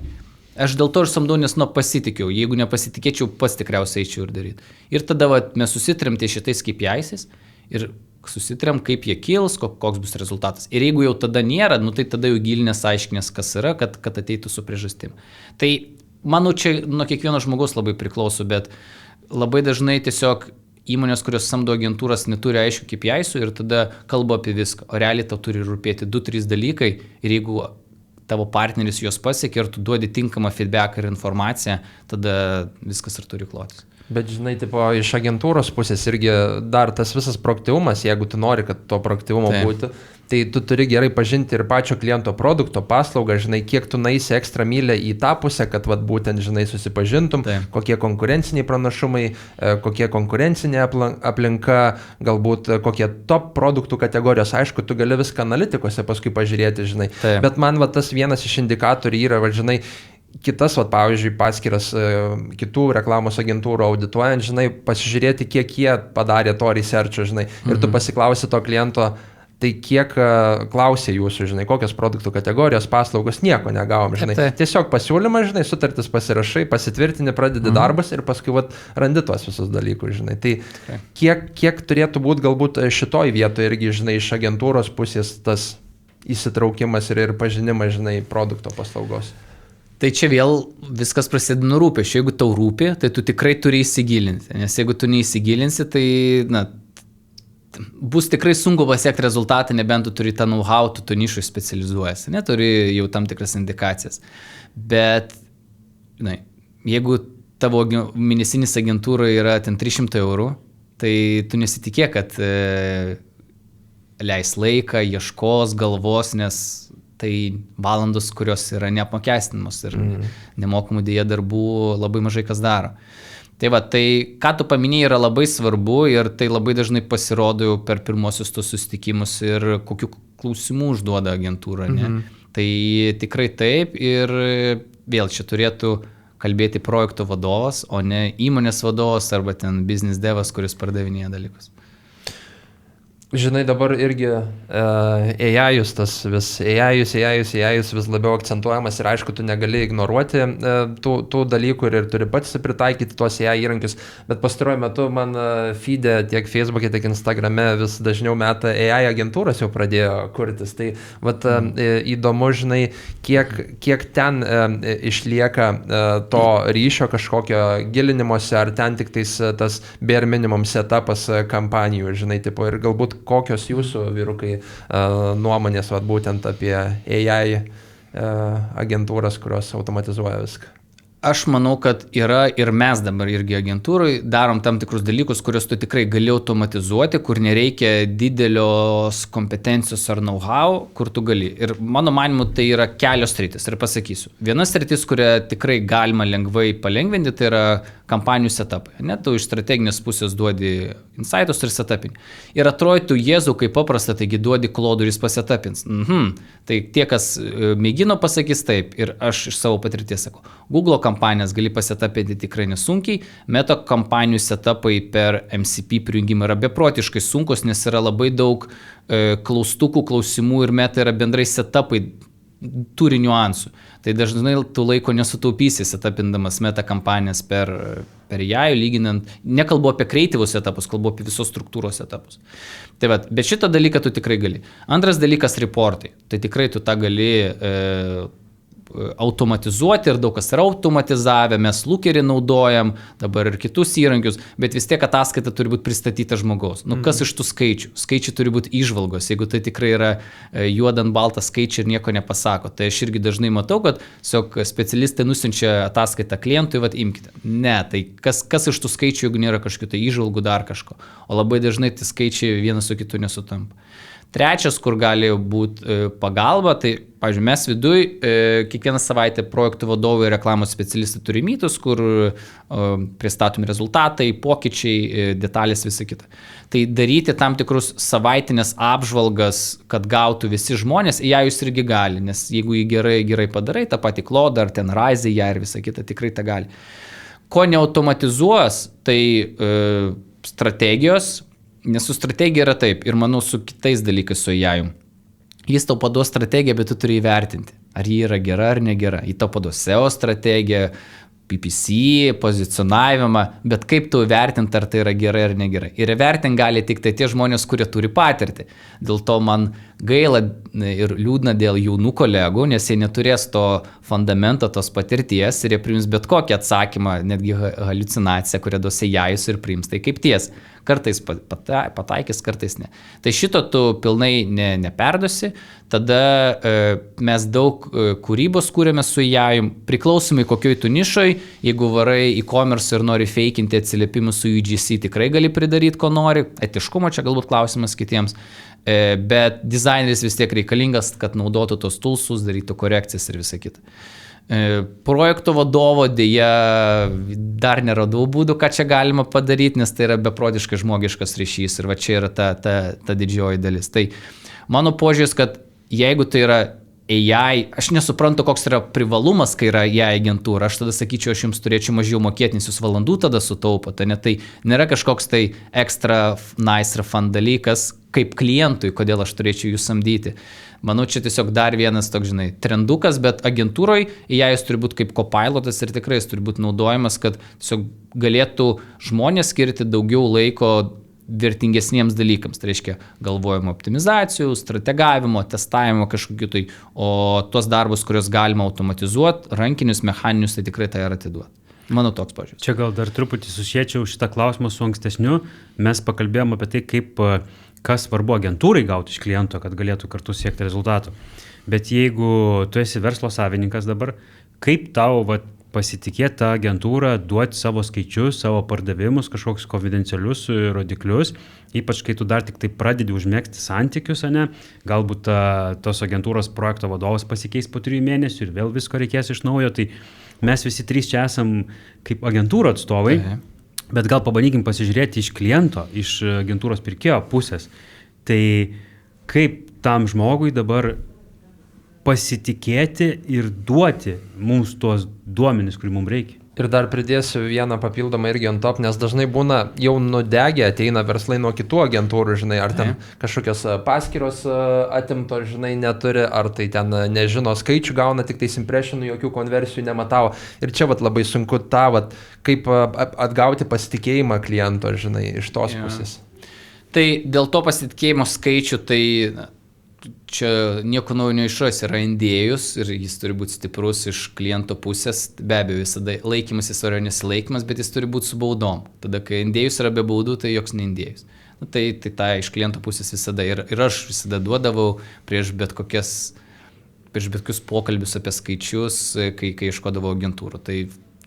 Aš dėl to ir samdau, nes pasitikiau, jeigu nepasitikėčiau, pats tikriausiai eičiau ir daryti. Ir tada mes susitrėm šitais KPI'ais ir susitrėm, kaip jie kils, koks bus rezultatas. Ir jeigu jau tada nėra, tai tada jau gilinės aiškinės, kas yra, kad ateitų su priežastim. Tai manau, čia nuo kiekvieno žmogus labai priklauso, bet labai dažnai tiesiog įmonės, kurios samdo agentūras, neturi aiškių KPI'sų ir tada kalba apie viską. O realiai tau turi rūpėti 2-3 dalykai ir jeigu tavo partneris juos pasiekia ir tu duodi tinkamą feedback ir informaciją, tada viskas ir turi klotis. Bet žinai, tipo, iš agentūros pusės irgi dar tas visas proaktyvumas, jeigu tu nori, kad to proaktyvumo būtų, tai tu turi gerai pažinti ir pačio kliento produkto, paslaugą, žinai, kiek tu naisi ekstra mylę į tą pusę, kad vat, būtent, žinai, susipažintum, kokie konkurenciniai pranašumai, kokie konkurencinė aplinka, galbūt kokie top produktų kategorijos, aišku, tu gali viską analitikose paskui pažiūrėti, žinai. Bet man vat, tas vienas iš indikatorių yra, vat, žinai, kitas, vat, pavyzdžiui, paskiras kitų reklamos agentūrų audituojant, žinai, pasižiūrėti, kiek jie padarė to researcho, žinai, ir tu pasiklausi to kliento, tai kiek klausė jūsų, žinai, kokios produktų kategorijos, paslaugos, nieko negavom, žinai. Tiesiog pasiūlymas, žinai, sutartis pasirašai, pasitvirtini, pradedi darbas ir paskui vat, randi tuos visus dalykus, žinai. Tai kiek turėtų būti galbūt šitoj vietoje irgi, žinai, iš agentūros pusės tas įsitraukimas ir pažinimas, žinai, produkto paslaugos. Tai čia vėl viskas prasideda nuo rūpesčio. Jeigu tau rūpi, tai tu tikrai turi įsigilinti. Nes jeigu tu neįsigilinsi, tai bus tikrai sunku pasiekti rezultatą, nebent tu turi tą know-how, tu nišui specializuojasi, turi jau tam tikras indikacijas. Bet jeigu tavo mėnesinis agentūra yra ten 300 €, tai tu nesitikėk, kad leis laiką, ieškos, galvos, nes tai valandos, kurios yra neapmokestinamos ir nemokamų dėja darbų labai mažai kas daro. Tai va, tai ką tu paminėjai yra labai svarbu ir tai labai dažnai pasirodo per pirmosius tos susitikimus ir kokių klausimų užduoda agentūra. Tai tikrai taip ir vėl čia turėtų kalbėti projekto vadovas, o ne įmonės vadovas arba ten business devas, kuris pardavinėja dalykus. Žinai, dabar irgi AI-us vis labiau akcentuojamas ir aišku, tu negali ignoruoti tų dalykų ir turi pats pritaikyti tuos AI įrankius, bet pastaruoju metu man feed'e tiek Facebook'e, tiek Instagram'e vis dažniau meta AI agentūros jau pradėjo kurtis. Tai vat, įdomu, žinai, kiek ten išlieka to ryšio kažkokio gilinimosi, ar ten tik tais tas bare minimum setupas kampanijų, žinai, tipo, ir galbūt kokios jūsų vyrukai nuomonės vat, būtent apie AI agentūras, kurios automatizuoja viską? Aš manau, kad yra ir mes dabar irgi agentūrai darom tam tikrus dalykus, kuriuos tu tikrai gali automatizuoti, kur nereikia didelios kompetencijos ar know-how, kur tu gali. Ir mano manymu, tai yra kelios sritis. Ir pasakysiu. Viena sritis, kurią tikrai galima lengvai palengvinti, tai yra kampanijų setupai. Tu iš strateginės pusės duodi insightus ir setupinį. Ir atrodytų, Jėzau, kaip paprasta, taigi duodi klodų ir jis pasetupins. Tai tie, kas mėgino, pasakys taip. Ir aš iš savo patirties sakau. Google kampanijas gali pasetapinti tikrai nesunkiai. Meta kampanijų setupai per MCP prijungimą yra beprotiškai sunkus, nes yra labai daug klaustukų, klausimų ir meta yra bendrai setupai, turi niuansų. Tai dažnai tu laiko nesutaupysi setapindamas meta kampanijas per AI, lyginant, nekalbu apie kreatyvus etapus, kalbu apie visos struktūros etapus. Tai va, bet šitą dalyką tu tikrai gali. Antras dalykas - reportai. Tai tikrai tu tą gali automatizuoti ir daug kas yra automatizavę, mes Lookerį naudojam, dabar ir kitus įrankius, bet vis tiek ataskaita turi būti pristatyta žmogaus. Kas iš tų skaičių? Skaičiai turi būti įžvalgos, jeigu tai tikrai yra juodant baltą skaičių ir nieko nepasako. Tai aš irgi dažnai matau, kad specialistai nusiunčia ataskaitą klientui, vat imkite. Ne, tai kas iš tų skaičių, jeigu nėra kažkokių tai įžvalgų dar kažko. O labai dažnai tie skaičiai vienas su kitu nesutampa. Trečias, kur gali būti pagalba, tai, pavyzdžiui, mes viduj kiekvieną savaitę projektų vadovai ir reklamos specialistai turi mytus, kur pristatomi rezultatai, pokyčiai, detalės, visa kita. Tai daryti tam tikrus savaitinės apžvalgas, kad gautų visi žmonės, ją jūs irgi gali, nes jeigu jį gerai padarai, tą patį klodą ar ten raizę ją ir visa kita, tikrai tą gali. Ko neautomatizuos, tai strategijos. Nes su strategija yra taip ir manau su kitais dalykais su AI. Jis tau paduos strategiją, bet tu turi įvertinti, ar ji yra gera ar negera. Jį tau paduos SEO strategiją, PPC, pozicionavimą, bet kaip tu vertinti, ar tai yra gerai ar negerai. Ir vertinti gali tik tai tie žmonės, kurie turi patirtį. Dėl to man gaila ir liūdna dėl jaunų kolegų, nes jie neturės to fundamento, tos patirties ir jie priims bet kokį atsakymą, netgi haliucinaciją, kurią duos jais ir priims tai kaip ties. Kartais pataikys, kartais ne. Tai šito tu pilnai neperdusi, tada mes daug kūrybos kūrėme su jais, priklausomai kokioj tu nišoj, jeigu varai e-commerce ir nori feikinti atsiliepimus su UGC, tikrai gali pridaryti, ko nori, etiškumo čia galbūt klausimas kitiems, bet dizaineris vis tiek reikalingas, kad naudotų tos toolsus, darytų korekcijas ir visą kitą. Projekto vadovo dėja dar neradau būdų, ką čia galima padaryti, nes tai yra beprotiškai žmogiškas ryšys ir va čia yra ta didžioji dalis. Tai mano požiūris, kad jeigu tai yra AI, aš nesuprantu, koks yra privalumas, kai yra AI agentūra, aš tada sakyčiau, aš jums turėčiau mažiau mokėti, nes jūs valandų tada sutaupote, tai nėra kažkoks tai extra nice fun dalykas, kaip klientui, kodėl aš turėčiau jūs samdyti. Manau, čia tiesiog dar vienas toks, trendukas, bet agentūroje jis turi būti kaip copilotas ir tikrai jis turi būti naudojamas, kad tiesiog galėtų žmonės skirti daugiau laiko vertingesniems dalykams. Tai reiškia galvojimo optimizacijų, strategavimo, testavimo kažkokiu tai, o tuos darbus, kuriuos galima automatizuoti, rankinius, mechaninius, tai tikrai tai yra atiduoti. Mano toks požiūris. Čia gal dar truputį susiečiau šitą klausimą su ankstesniu. Mes pakalbėjome apie tai, kas svarbu agentūrai gauti iš kliento, kad galėtų kartu siekti rezultatų. Bet jeigu tu esi verslo savininkas dabar, kaip tau pasitikėti tą agentūrą, duoti savo skaičius, savo pardavimus, kažkokius konfidencialius rodiklius, ypač kai tu dar tik tai pradedi užmėgti santykius, galbūt tos agentūros projekto vadovas pasikeis po 3 mėnesių ir vėl visko reikės iš naujo, tai mes visi 3 čia esam kaip agentūro atstovai. Bet gal pabandykim pasižiūrėti iš kliento, iš agentūros pirkėjo pusės. Tai kaip tam žmogui dabar pasitikėti ir duoti mums tuos duomenis, kurį mums reikia? Ir dar pridėsiu vieną papildomą irgi ant top, nes dažnai būna jau nudegę, ateina verslai nuo kitų agentūrų, ar ten kažkokios paskyros atimto, neturi, ar tai ten nežino skaičių, gauna tik tais impressionų, jokių konversijų nematavo. Ir čia labai sunku kaip atgauti pasitikėjimą kliento, iš tos pusės. Tai dėl to pasitikėjimo skaičių, tai čia nieko naujo neišras, yra indėjus ir jis turi būti stiprus iš kliento pusės, be abejo visada laikymasis yra nesilaikymas, bet jis turi būti su baudom. Tada, kai indėjus yra be baudų, tai joks neindėjus. Tai iš kliento pusės visada ir aš visada duodavau prieš bet kokius pokalbius apie skaičius, kai ieškodavau agentūrų. Tai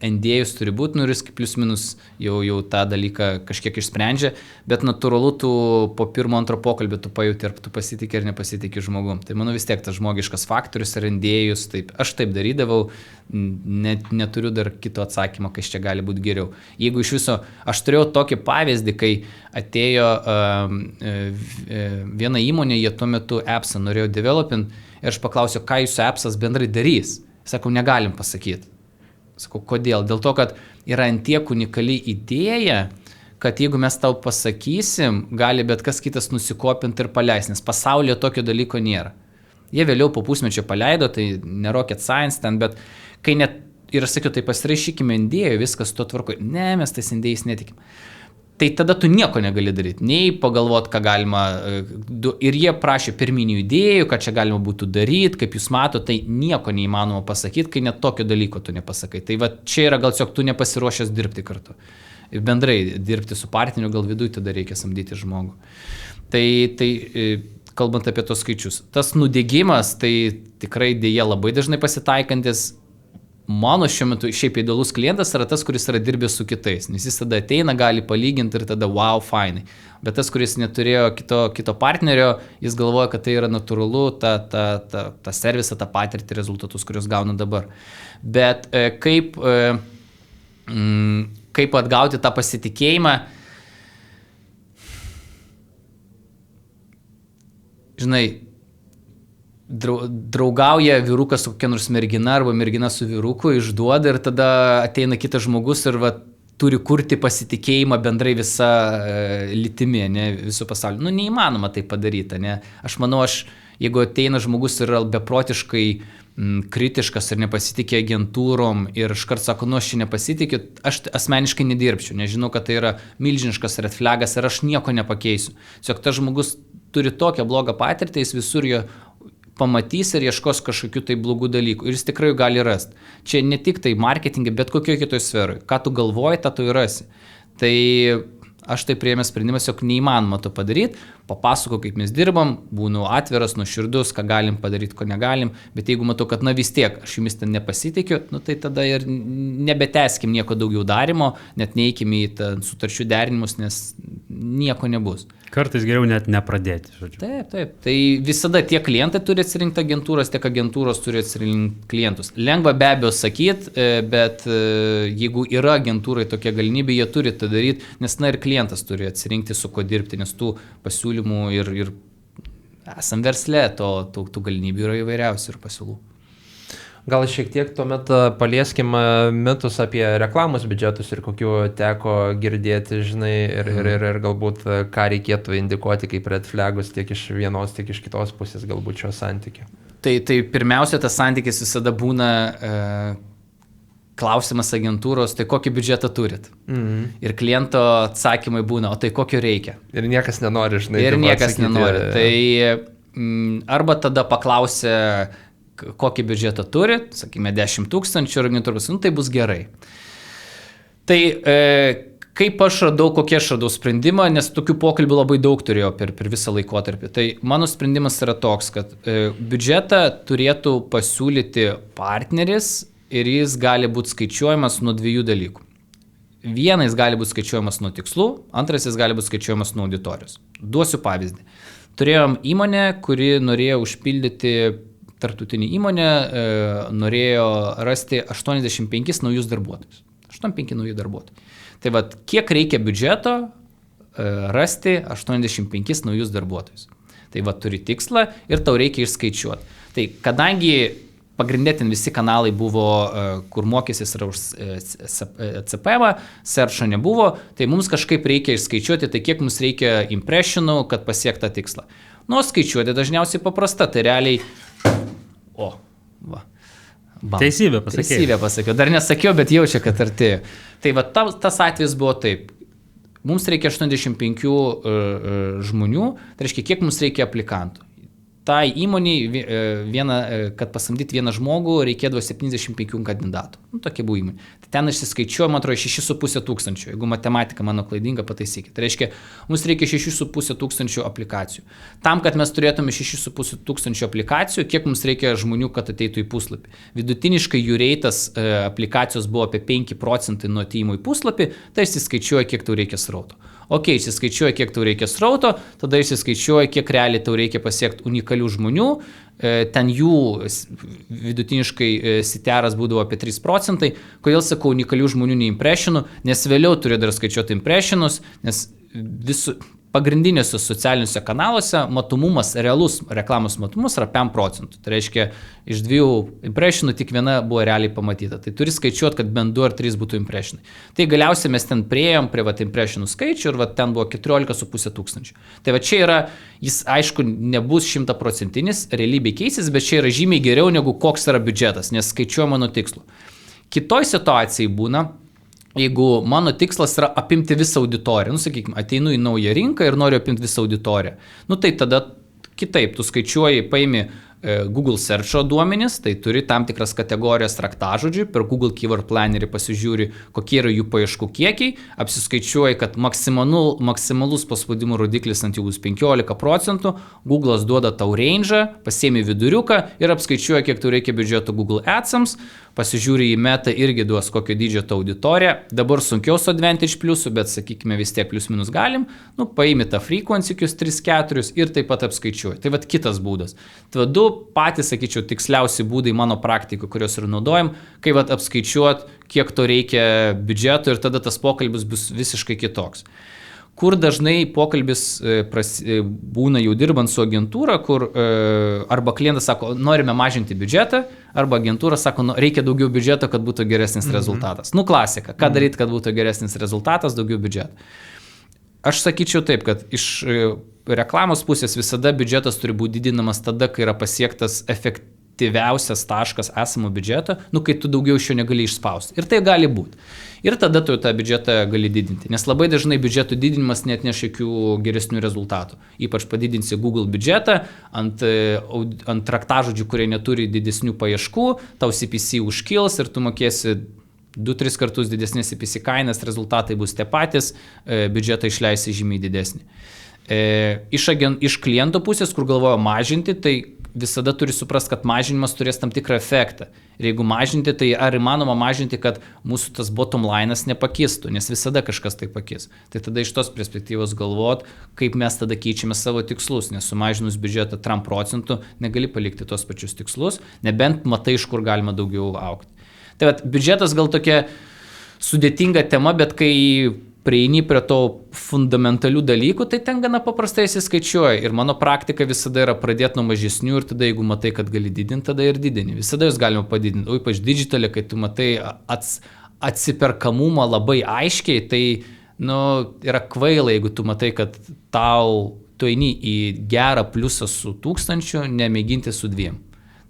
NDėjus turi būti, ir jis plius minus jau tą dalyką kažkiek išsprendžia, bet natūralu tu po pirmo, antro pokalbio tu pajuti, ar tu pasitikė ar nepasitikė žmogum. Tai manau vis tiek tas žmogiškas faktorius ir NDėjus, aš taip darydavau, neturiu dar kito atsakymo, kas čia gali būti geriau. Jeigu iš viso, aš turėjau tokį pavyzdį, kai atėjo viena įmonė, jie tuo metu appsą norėjo developint ir aš paklausiau, ką jūsų appsas bendrai darys. Sakau, negalim pasakyti. Sakau, kodėl? Dėl to, kad yra antiek unikali idėja, kad jeigu mes tau pasakysim, gali bet kas kitas nusikopinti ir paleisti, nes pasaulyje tokio dalyko nėra. Jie vėliau po pusmečio paleido, tai ne rocket science ten, bet kai net, ir aš sakiau, tai pasirašykime indėjų, viskas to tvarko. Ne, mes tais indėjais netikim. Tai tada tu nieko negali daryti, nei pagalvot, ką galima, ir jie prašė pirminių idėjų, ką čia galima būtų daryti, kaip jūs matote, tai nieko neįmanoma pasakyti, kai net tokio dalyko tu nepasakai. Tai va čia yra gal tiesiog tu nepasiruošęs dirbti kartu. Ir bendrai dirbti su partneriu, gal viduje tada reikia samdyti žmogų. Tai kalbant apie tos skaičius, tas nudegimas, tai tikrai dėja labai dažnai pasitaikantis. Mano šiuo metu šiaip idealus klientas yra tas, kuris yra dirbęs su kitais, nes jis tada ateina, gali palyginti ir tada wow, fainai. Bet tas, kuris neturėjo kito partnerio, jis galvoja, kad tai yra natūralu, ta servisą, tą patirtį, rezultatus, kuriuos gauna dabar. Bet kaip atgauti tą pasitikėjimą, žinai, draugauja vyrukas su kokia nors mergina arba mergina su vyruku, išduoda ir tada ateina kitas žmogus ir turi kurti pasitikėjimą bendrai visą lytimi, visų pasauliu. Neįmanoma tai padaryti. Aš manau, jeigu ateina žmogus ir yra beprotiškai kritiškas ir nepasitikė agentūrom ir iškart sako, nu aš čia nepasitikiu, aš asmeniškai nedirbčiau, nežinau, kad tai yra milžiniškas red flagas ir aš nieko nepakeisiu. Tiesiog tas žmogus turi tokią blogą patirtį, jis visur jo pamatys ir ieškos kažkokių tai blogų dalykų ir jis tikrai gali rasti. Čia ne tik tai marketingai, bet kokioje kitoje sferoje. Ką tu galvoji, tą tu ir rasi. Tai aš tai priėmė sprendimas, jog neįmanoma to padaryti, papasako, kaip mes dirbam, būnu atviras, nuoširdus, ką galim padaryti, ko negalim, bet jeigu matau, kad vis tiek aš jumis ten nepasitikiu, tai tada ir nebetęskim nieko daugiau darimo, net neįkim į sutarčių derinimus, nes nieko nebus. Kartais geriau net nepradėti, žodžiu. Taip. Tai visada tiek klientai turi atsirinkti agentūras, tiek agentūros turi atsirinkti klientus. Lengva be abejo sakyti, bet jeigu yra agentūrai tokia galimybė, jie turi tai daryti, nes ir klientas turi atsirinkti, su ko dirbti, nes tų pasiūlymų ir esam versle, tų galimybių yra įvairiausių ir pasiūlų. Gal šiek tiek tuomet palieskim mitus apie reklamos biudžetus ir kokių teko girdėti, žinai, ir galbūt ką reikėtų indikuoti kaip red flagus tiek iš vienos, tiek iš kitos pusės galbūt šio santykio. Tai pirmiausia, tas santykis visada būna klausimas agentūros, tai kokį biudžetą turit. Ir kliento atsakymai būna, o tai kokio reikia. Ir niekas nenori, žinai. Ir niekas nenori. Tai arba tada paklausia, kokį biudžetą turi, sakykime, 10 000 ir agentūros, tai bus gerai. Tai kaip aš radau, kokie aš radau sprendimą, nes tokių pokalbių labai daug turėjau per visą laikotarpį. Tai mano sprendimas yra toks, kad biudžetą turėtų pasiūlyti partneris ir jis gali būti skaičiuojamas nuo dviejų dalykų. Vienas gali būti skaičiuojamas nuo tikslų, antras jis gali būti skaičiuojamas nuo auditorijos. Duosiu pavyzdį. Turėjom įmonę, kuri norėjo užpildyti tarptautinė įmonė, norėjo rasti 85 naujus darbuotojus. 85 naujų darbuotojų. Tai vat, kiek reikia biudžeto rasti 85 naujus darbuotojus. Tai vat, turi tikslą ir tau reikia išskaičiuoti. Tai kadangi pagrindė ten visi kanalai buvo, kur mokysis yra už CPM, searcho nebuvo, tai mums kažkaip reikia išskaičiuoti, tai kiek mums reikia impressionų, kad pasiekti tą tikslą. Skaičiuoti dažniausiai paprasta, tai realiai Teisybė pasakiau. Dar nesakiau, bet jaučia, kad artėjo. Tai va, tas atvejis buvo taip. Mums reikia 85 žmonių, tai reiškia, kiek mums reikia aplikantų. Tai įmoniai, kad pasamdyti vieną žmogų, reikėdavo 75 kandidatų. Tokia buvo įmonė. Tai ten išsiskaičiuoju, man atrodo, 6,5 tūkstančių. Jeigu matematika mano klaidinga, pataisykite. Tai reiškia, mums reikia 6,5 tūkstančių aplikacijų. Tam, kad mes turėtume 6,5 tūkstančių aplikacijų, kiek mums reikia žmonių, kad ateitų į puslapį. Vidutiniškai jų reitas aplikacijos buvo apie 5% nuo atėjimo į puslapį, tai išsiskaičiuoja, kiek tau reikia srauto. Išsiskaičiuoja, kiek tau reikia srauto, tada išsiskaičiuoja, kiek realiai tau reikia pasiekti unikalių žmonių, ten jų vidutiniškai CTR'as būdavo apie 3%. Kodėl sakau unikalių žmonių neimpressionų, nes vėliau turiu dar skaičiuoti impressionus, nes pagrindinėse socialiniuose kanaluose matomumas, realus reklamos matomumas yra 5%. Tai reiškia, iš 2 impressionų tik viena buvo realiai pamatyta. Tai turi skaičiuoti, kad bent 2 ar 3 būtų impressionai. Tai galiausiai mes ten priėjom prie impressionų skaičių ir ten buvo 14,5 tūkstančių. Tai va čia yra, jis aišku nebus 100%, realybė keisis, bet čia yra žymiai geriau negu koks yra biudžetas, nes skaičiuojama nuo tikslo. Kitoj situacijai būna, jeigu mano tikslas yra apimti visą auditoriją, sakykime, ateinu į naują rinką ir noriu apimti visą auditoriją, tai tada kitaip, tu skaičiuoji, paimi Google Search'o duomenis, tai turi tam tikras kategorijas raktažodžių, per Google Keyword Plannerį pasižiūri, kokie yra jų paieškų kiekiai, apsiskaičiuoji, kad maksimalus paspaudimų rodiklis ant jų bus 15%, Google'as duoda tau range'ą, pasiemi viduriuką ir apskaičiuoja, kiek tau reikia biudžeto Google Ads'ams, pasižiūri į Meta, irgi duos kokio dydžio ta auditorija, dabar sunkiau su Advantage Plus'u, bet sakykime vis tiek plius minus galim, paimi tą frequency 3-4 ir taip pat apskaičiuoji. Tai vat kitas būdas. Tai du patys, sakyčiau, tiksliausi būdai mano praktikų, kuriuos ir naudojam, kai vat apskaičiuot, kiek to reikia biudžeto ir tada tas pokalbis bus visiškai kitoks. Kur dažnai pokalbis būna jau dirbant su agentūra, kur arba klientas sako, norime mažinti biudžetą, arba agentūra sako, reikia daugiau biudžeto, kad būtų geresnis rezultatas. Klasika, ką daryti, kad būtų geresnis rezultatas, daugiau biudžeto. Aš sakyčiau taip, kad iš reklamos pusės visada biudžetas turi būti didinamas tada, kai yra pasiektas efektyviausias taškas esamo biudžeto, kai tu daugiau iš jo negali išspausti. Ir tai gali būti. Ir tada tu tą biudžetą gali didinti, nes labai dažnai biudžeto didinimas net neš jokių geresnių rezultatų. Ypač padidinsi Google biudžetą ant raktažodžių, kurie neturi didesnių paieškų, tau CPC užkils ir tu mokėsi 2-3 kartus didesnės CPC kainas, rezultatai bus tie patys, biudžetą išleisi žymiai didesnį. Iš kliento pusės, kur galvoja mažinti, tai visada turi suprasti, kad mažinimas turės tam tikrą efektą. Ir jeigu mažinti, tai ar įmanoma mažinti, kad mūsų tas bottom line'as nepakistų, nes visada kažkas tai pakis. Tai tada iš tos perspektyvos galvot, kaip mes tada keičiame savo tikslus, nes sumažinus biudžetą 3% negali palikti tos pačius tikslus, nebent matai, iš kur galima daugiau augti. Tai biudžetas gal tokia sudėtinga tema, bet kai prieini prie to fundamentalių dalykų, tai ten gana paprastai įsiskaičiuoja. Ir mano praktika visada yra pradėti nuo mažesnių ir tada, jeigu matai, kad gali didinti, tada ir didini. Visada jūs galima padidinti. O ypač digitalė, kai tu matai atsiperkamumą labai aiškiai, tai yra kvaila, jeigu tu matai, kad tu eini į gerą pliusą su 1000, nemėginti su 2.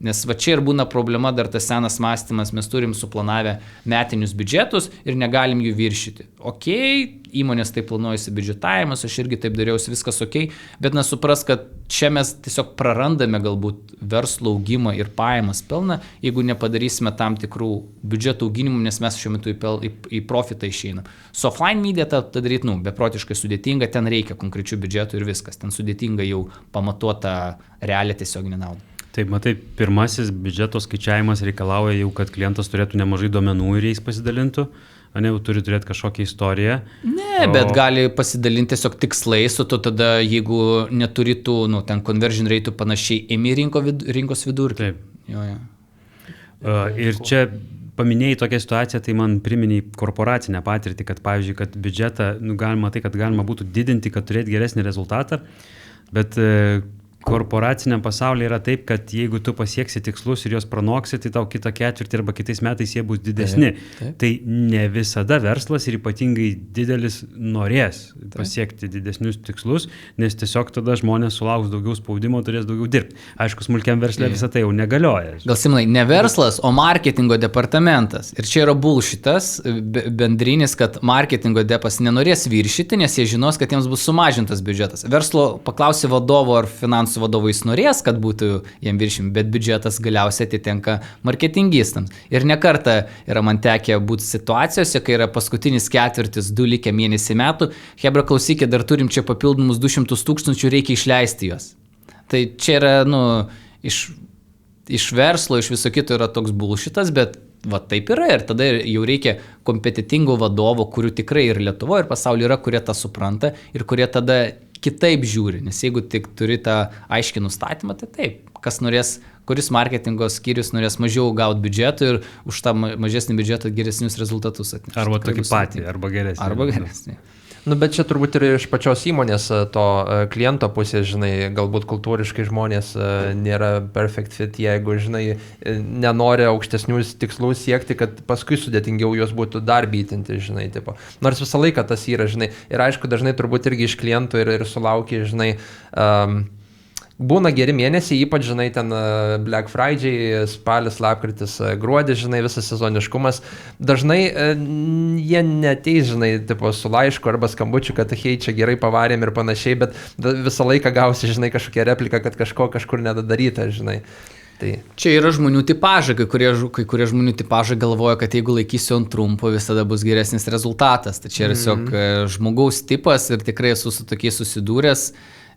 Nes va čia ir būna problema, dar tas senas mąstymas, mes turim suplanavę metinius biudžetus ir negalim jų viršyti. Įmonės taip planuojasi biudžetavimas, aš irgi taip dariausi, viskas bet nesupras, kad čia mes tiesiog prarandame galbūt verslo augimą ir pajamas pelną, jeigu nepadarysime tam tikrų biudžeto auginimų, nes mes šiuo metu į profitą išeinam. Su offline media tą daryti, beprotiškai sudėtinga, ten reikia konkrečių biudžetų ir viskas, ten sudėtinga jau pamatuota realią tiesioginę naudą. Taip, matai, pirmasis biudžeto skaičiavimas reikalauja jau, kad klientas turėtų nemažai duomenų ir jais pasidalintų, jau turi turėti kažkokią istoriją. Bet gali pasidalinti tiesiog tikslais, o to tada, jeigu neturi tų, ten conversion rate panašiai, ėmė rinkos vidurkį. Taip. Jo. Ir čia paminėjai tokią situaciją, tai man priminė korporacinę patirtį, kad pavyzdžiui, kad biudžetą galima būtų didinti, kad turėti geresnį rezultatą, bet korporaciniam pasaulyje yra taip, kad jeigu tu pasieksi tikslus ir juos pranoksi, tai tau kitą ketvirtį arba kitais metais jie bus didesni. Taip. Tai ne visada verslas ir ypatingai didelis norės pasiekti didesnius tikslus, nes tiesiog tada žmonės sulauks daugiau spaudimo, turės daugiau dirbti. Aišku, smulkiam versle visą tai jau negalioja. Gal Simonai, ne verslas, o marketingo departamentas. Ir čia yra bullshitas bendrinis, kad marketingo depas nenorės viršyti, nes jie žinos, kad jiems bus sumažintas biudžetas. Verslo paklausi vadovo ar finansų vadovo jis norės, kad būtų jam viršim, bet biudžetas galiausiai atitenka marketingistams. Ir nekartą yra man tekę būti situacijose, kai yra paskutinis ketvirtis, 2 likę mėnesį metų, hebra klausykit, dar turim čia papildomus 200 000, reikia išleisti juos. Tai čia yra, iš verslo, iš viso kito yra toks bullshitas, bet taip yra ir tada jau reikia kompetitingų vadovų, kurių tikrai ir Lietuvoje, ir pasaulyje yra, kurie tą supranta ir kurie tada kitaip žiūri, nes jeigu tik turi tą aiškį nustatymą, tai taip, kas norės, kuris marketingo skyrius norės mažiau gauti biudžeto ir už tą mažesnį biudžetą geresnius rezultatus atnešti. Arba tokį patį, arba geresnį. Arba geresnį. Bet čia turbūt ir iš pačios įmonės to kliento pusės, galbūt kultūriškai žmonės nėra perfect fit, jeigu, nenori aukštesnius tikslus siekti, kad paskui sudėtingiau juos būtų dar bytinti, tipo. Nors visą laiką tas yra, ir aišku, dažnai turbūt irgi iš klientų ir sulaukia, būna geri mėnesiai, ypač, ten Black Friday, spalis, lapkritis, gruodis, visas sezoniškumas. Dažnai jie neteis, su laišku arba skambučiu, kad čia gerai pavarėm ir panašiai, bet visą laiką gausi, kažkokią repliką, kad kažkur nedadaryta, Tai. Čia yra žmonių tipažai, kai kurie žmonių tipažai galvoja, kad jeigu laikysiu ant trumpo, visada bus geresnis rezultatas. Tai čia yra tiesiog žmogaus tipas ir tikrai esu su tokiais susidūręs,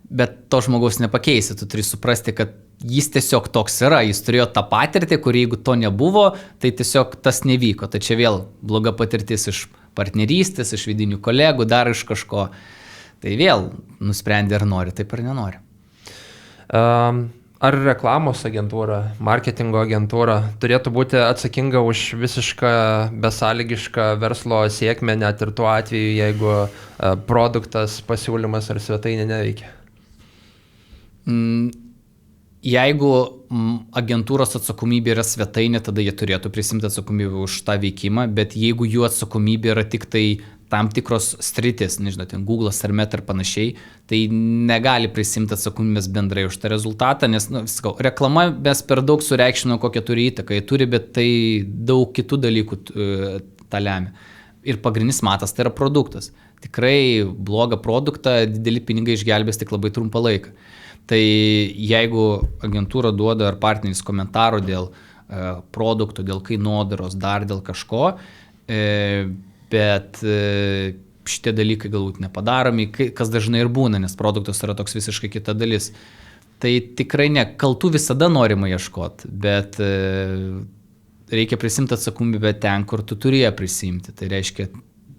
bet to žmogaus nepakeisi, tu turi suprasti, kad jis tiesiog toks yra, jis turėjo tą patirtį, kur jeigu to nebuvo, tai tiesiog tas nevyko. Tai čia vėl bloga patirtis iš partnerystės, iš vidinių kolegų, dar iš kažko. Tai vėl nusprendė, ar nori, taip ar nenori. Ar reklamos agentūra, marketingo agentūra turėtų būti atsakinga už visišką besąlygišką verslo sėkmę, net ir tuo atveju, jeigu produktas, pasiūlymas ar svetainė neveikia? Jeigu agentūros atsakomybė yra svetainė, tada jie turėtų prisimti atsakomybę už tą veikimą, bet jeigu jų atsakomybė yra tik tai tam tikros sritis, nežinau, ten Google'as ar Meta ir panašiai, tai negali prisimti atsakomybės bendrai už tą rezultatą, nes, sakau, reklama mes per daug sureikšminam, kokią turi įtaką, turi, bet tai daug kitų dalykų tą lemia. Ir pagrindinis matas tai yra produktas. Tikrai blogą produktą dideli pinigai išgelbės tik labai trumpą laiką. Tai jeigu agentūra duoda ar partneris komentaro dėl produkto, dėl kainodaros, dar dėl kažko, bet šitie dalykai galbūt nepadaromi, kas dažnai ir būna, nes produktas yra toks visiškai kita dalis. Tai tikrai ne, kaltų visada norima ieškoti, bet reikia prisimti atsakomybę ten, kur tu turėjo prisimti. Tai reiškia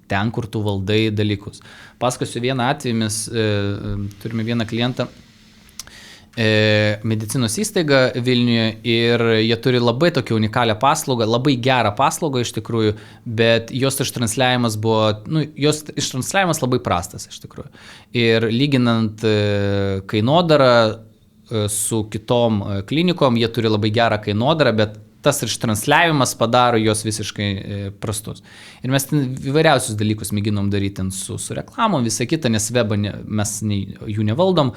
ten, kur tu valdai dalykus. Paskosiu vieną atvejį, mes turime vieną klientą, medicinos įstaigą Vilniuje ir jie turi labai tokią unikalią paslaugą, labai gerą paslaugą iš tikrųjų, bet jos ištransliavimas buvo, jos ištransliavimas labai prastas iš tikrųjų. Ir lyginant kainodarą su kitom klinikom, jie turi labai gerą kainodarą, bet tas ištransliavimas padaro jos visiškai prastus. Ir mes įvairiausius dalykus mėginom daryti su reklamom, visą kitą, nes webą mes jų nevaldom,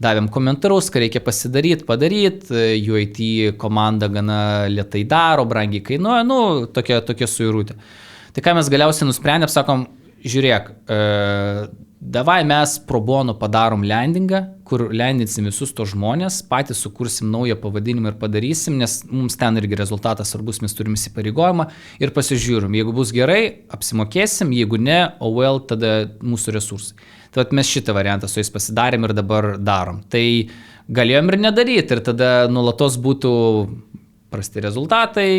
davėm komentarus, ką reikia padaryti, jų IT komanda gana lėtai daro, brangiai kainuoja, tokia suirutė. Tai ką mes galiausiai nusprendėm, sakom, žiūrėk, davai mes pro bono padarom landingą, kur landinsim visus to žmonės, patys sukursim naują pavadinimą ir padarysim, nes mums ten irgi rezultatas svarbus, mes turim įsipareigojimą ir pasižiūrim. Jeigu bus gerai, apsimokėsim, jeigu ne, tada mūsų resursai. Tai mes šitą variantą su jais pasidarėm ir dabar darom. Tai galėjom ir nedaryti ir tada nuolatos būtų prasti rezultatai,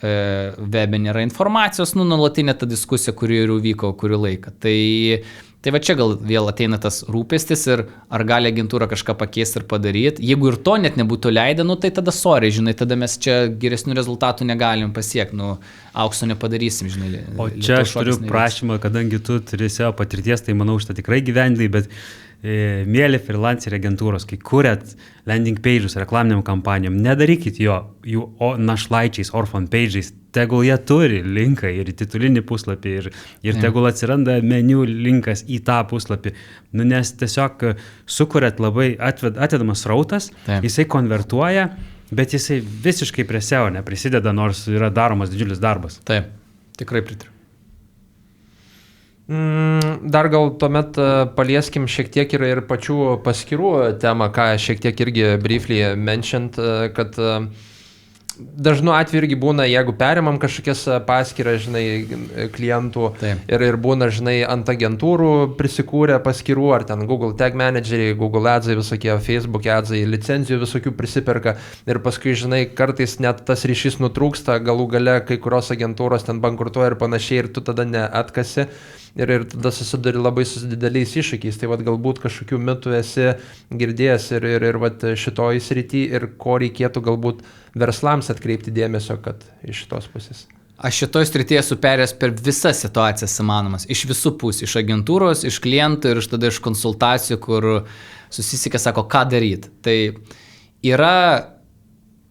webe nėra informacijos, nuolatinė ta diskusija, kuri ir vyko kurį laiką. Tai va čia gal vėl ateina tas rūpestis ir ar gali agentūra kažką pakeisti ir padaryti. Jeigu ir to net nebūtų leidę, tai tada sorry, žinai, tada mes čia geresnių rezultatų negalim pasiekti, aukso nepadarysim, žinai. O čia aš turiu prašymą, kadangi tu turi savo patirties, tai manau, šitą tikrai gyvendai, bet mėly freelancer agentūros, kai kuriat landing page'us reklaminiam kampanijom, nedarykit jų našlaičiais, orphan page'ais, tegul jie turi linką ir titulinį puslapį ir tegul atsiranda meniu linkas į tą puslapį, nes tiesiog sukuriat labai atvedamas srautas, jisai konvertuoja, bet jisai visiškai prie SEO neprisideda, nors yra daromas didžiulis darbas. Taip, tikrai pritariu. Dar gal tuomet palieskim šiek tiek ir pačių paskyrų temą, ką šiek tiek irgi briefly mentioned, kad dažnu atveju irgi būna, jeigu perimam kažkokias paskyras, žinai, klientų ir būna, žinai, ant agentūrų prisikūrę paskyrų, ar ten Google Tag Manageriai, Google Adsai, visokie Facebook Adsai, licenzijų visokių prisiperka ir paskui, žinai, kartais net tas ryšys nutrūksta, galų gale kai kurios agentūros ten bankrutuoja ir panašiai ir tu tada neatkasi. Ir tada susiduri labai su dideliais iššūkiais. Tai vat galbūt kažkokių mitų esi girdėjęs ir vat šitoj srity ir ko reikėtų galbūt verslams atkreipti dėmesio, kad iš šitos pusės. Aš šitoj srityje esu perėjęs per visas situacijas įmanomas. Iš visų pusių. Iš agentūros, iš klientų ir tada iš konsultacijų, kur susisiekė, sako, ką daryti. Tai yra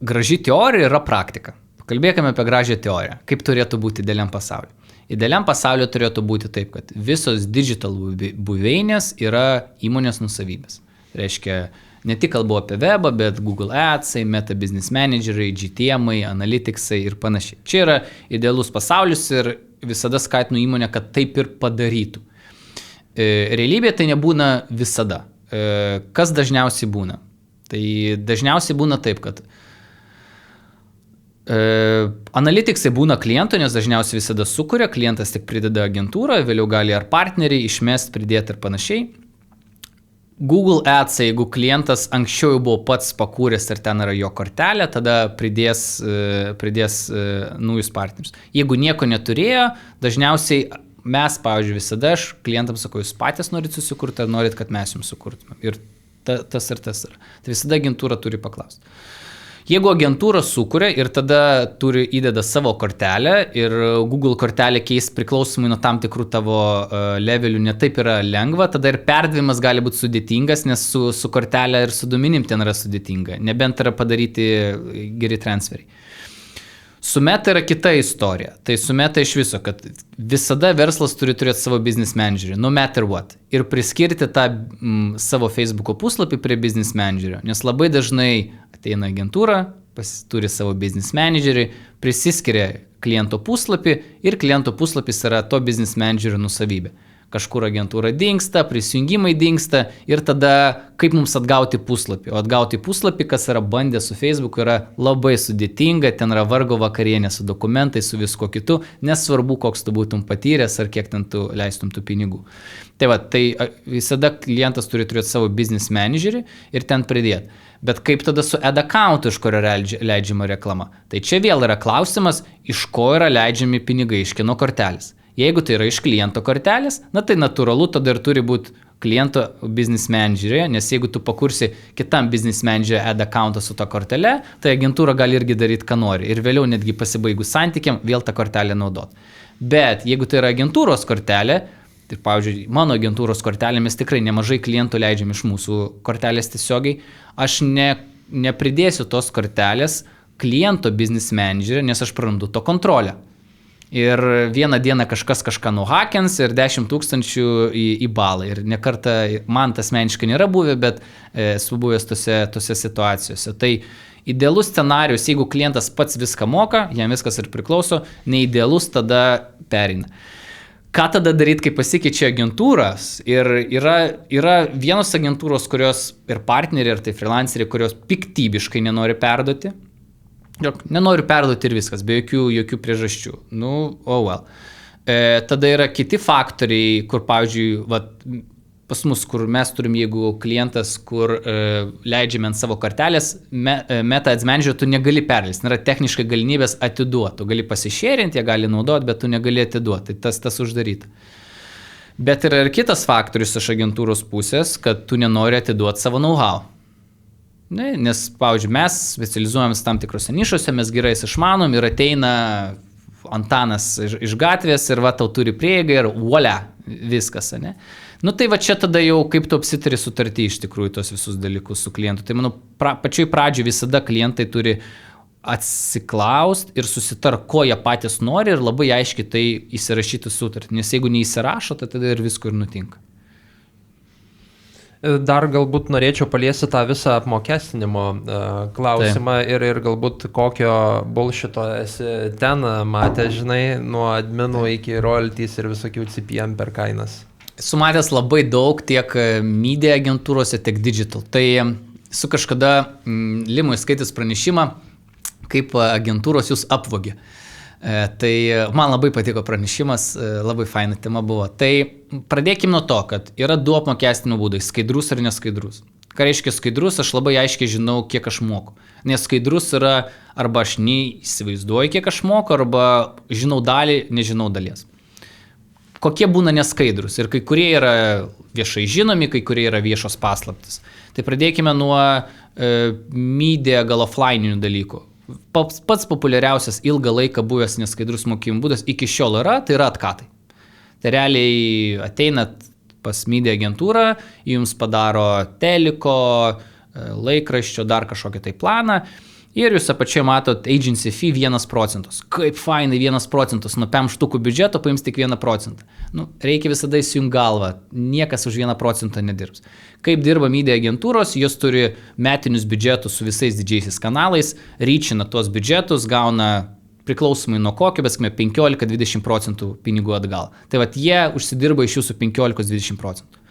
graži teorija, yra praktika. Kalbėkime apie gražią teoriją. Kaip turėtų būti idealiam pasauliu. Idealiam pasaulio turėtų būti taip, kad visos digital buveinės yra įmonės nusavybės. Reiškia, ne tik kalbu apie webą, bet Google Adsai, Meta Business Manageriai, GTMai, Analyticsai ir panašiai. Čia yra idealus pasaulis ir visada skatinu įmonę, kad taip ir padarytų. Realybėje tai nebūna visada. Kas dažniausiai būna? Tai dažniausiai būna taip, kad Analyticsai būna klientų, nes dažniausiai visada sukuria, klientas tik prideda agentūrą, vėliau gali ar partneriai išmest, pridėti ir panašiai. Google Adsai, jeigu klientas anksčiau jau buvo pats pakūręs ir ten yra jo kortelė, tada pridės naujus partnerius. Jeigu nieko neturėjo, dažniausiai mes, pavyzdžiui, visada aš klientams sakau, jūs patys norit susikurti ar norit, kad mes jums sukurtume. Ir tas ir tas yra. Tai visada agentūra turi paklausti. Jeigu agentūra sukuria ir tada įdeda savo kortelę ir Google kortelę keis priklausomai nuo tam tikrų tavo levelių netaip yra lengva, tada ir perdavimas gali būti sudėtingas, nes su kortelė ir su duomenim ten yra sudėtinga, nebent yra padaryti geri transferiai. Su Meta yra kita istorija. Tai su Meta iš viso, kad visada verslas turi turėti savo business managerį, no matter what. Ir priskirti tą savo Facebook'o puslapį prie business managerio. Nes labai dažnai ateina agentūra, turi savo business managerį, prisiskiria kliento puslapį ir kliento puslapis yra to business managerio nusavybė. Kažkur agentūra dingsta, prisijungimai dingsta ir tada kaip mums atgauti puslapį. O atgauti puslapį, kas yra bandę su Facebook, yra labai sudėtinga, ten yra vargo vakarienė su dokumentais, su visko kitu, nesvarbu, koks tu būtum patyręs ar kiek ten tu leistum tų pinigų. Tai visada klientas turi turėti savo business managerį ir ten pridėti. Bet kaip tada su ad accountu, iš kurio leidžiama reklama? Tai čia vėl yra klausimas, iš ko yra leidžiami pinigai, iš kieno kortelės. Jeigu tai yra iš kliento kortelės, tai natūralu tada ir turi būti kliento business managerė, nes jeigu tu pakursi kitam business managerė ad accountą su to kortelė, tai agentūra gali irgi daryti, ką nori. Ir vėliau netgi pasibaigus santykiam vėl tą kortelę naudot. Bet jeigu tai yra agentūros kortelė, tai pavyzdžiui, mano agentūros kortelėmis tikrai nemažai klientų leidžiam iš mūsų kortelės tiesiogiai, aš nepridėsiu tos kortelės kliento business managerė, nes aš prarandu to kontrolę. Ir vieną dieną kažkas kažką nuhakins ir 10 000 į balą. Ir nekartą man tas asmeniškai nėra buvę, bet esu buvęs tose situacijose. Tai idealus scenarius, jeigu klientas pats viską moka, jam viskas ir priklauso, neidealus tada pereina. Ką tada daryti, kai pasikeičia agentūras? Ir yra vienos agentūros, kurios ir partneriai, ir tai freelanceriai, kurios piktybiškai nenori perduoti. Nenoriu perduoti ir viskas, be jokių priežasčių. Tada yra kiti faktoriai, kur, pavyzdžiui, pas mus, kur mes turim, jeigu klientas, kur leidžiame ant savo kortelės, Meta Ads Manager, tu negali perleisti. Nėra techniškai galimybės atiduoti. Tu gali pasišėrinti, jie gali naudoti, bet tu negali atiduoti. Tai tas uždaryta. Bet yra ir kitas faktorius iš agentūros pusės, kad tu nenori atiduoti savo know-how. Nes, pavyzdžiui, mes specializuojamės tam tikrose nišose, mes gerai išmanom ir ateina Antanas iš gatvės ir tau turi prieigą ir volia, viskas, ne? Tai čia tada jau kaip tu apsitari sutartį iš tikrųjų tos visus dalykus su klientu. Tai manau, pačioj pradžioj visada klientai turi atsiklaust ir susitar, ko jie patys nori ir labai aiškiai tai įsirašyti sutartį. Nes jeigu neįsirašo, tai tada ir visko ir nutinka. Dar galbūt norėčiau paliesti tą visą apmokestinimo klausimą ir galbūt kokio bullshito esi ten matę, žinai, nuo adminų iki royalties ir visokių CPM per kainas. Esu matęs labai daug tiek media agentūrose, tiek digital. Tai su kažkada Limui skaitis pranešimą, kaip agentūros jūs apvogė. Tai man labai patiko pranešimas, labai faina tema buvo. Tai pradėkime nuo to, kad yra du apmokestinimo būdai, skaidrus ir neskaidrus. Ką reiškia skaidrus, aš labai aiškiai žinau, kiek aš moku. Nes skaidrus yra arba aš neįsivaizduoju, kiek aš moku, arba žinau dalį, nežinau dalies. Kokie būna neskaidrus ir kai kurie yra viešai žinomi, kai kurie yra viešos paslaptis. Tai pradėkime nuo media gal offline'inių dalykų. Pats populiariausias ilgą laiką buvęs neskaidrus mokėjimų būdas iki šiol yra, tai yra atkatai. Tai realiai ateinat pas media agentūrą, jums padaro teliko, laikraščio, dar kažkokį tai planą ir jūs apačioje matot agency fee 1%. Kaip fainai 1%, nuo 5 štukų biudžeto paims tik 1%. Reikia visada įsijungti galvą, niekas už 1% nedirbs. Kaip dirba media agentūros, jos turi metinius biudžetus su visais didžiaisiais kanalais, ryčina tuos biudžetus, gauna priklausomai nuo kokio, bet 15-20% pinigų atgal. Tai jie užsidirba iš jūsų 15-20%.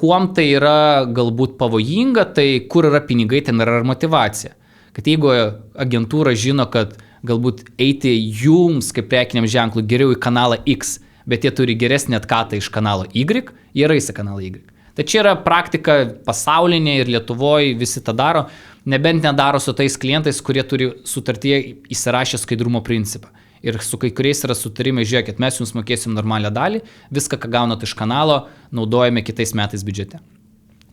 Kuom tai yra galbūt pavojinga, tai kur yra pinigai, ten yra motyvacija. Kad jeigu agentūra žino, kad galbūt eiti jums kaip prekiniam ženklui geriau į kanalą X, bet jie turi geresnį atkatą iš kanalo Y, jie eis į kanalą Y. Tai čia yra praktika pasaulinė ir Lietuvoje visi tą daro, nebent nedaro su tais klientais, kurie turi sutartyje įsirašę skaidrumo principą. Ir su kai kuriais yra sutarimai, žiūrėkit, mes jums mokėsim normalią dalį, viską, ką gaunat iš kanalo, naudojame kitais metais biudžete.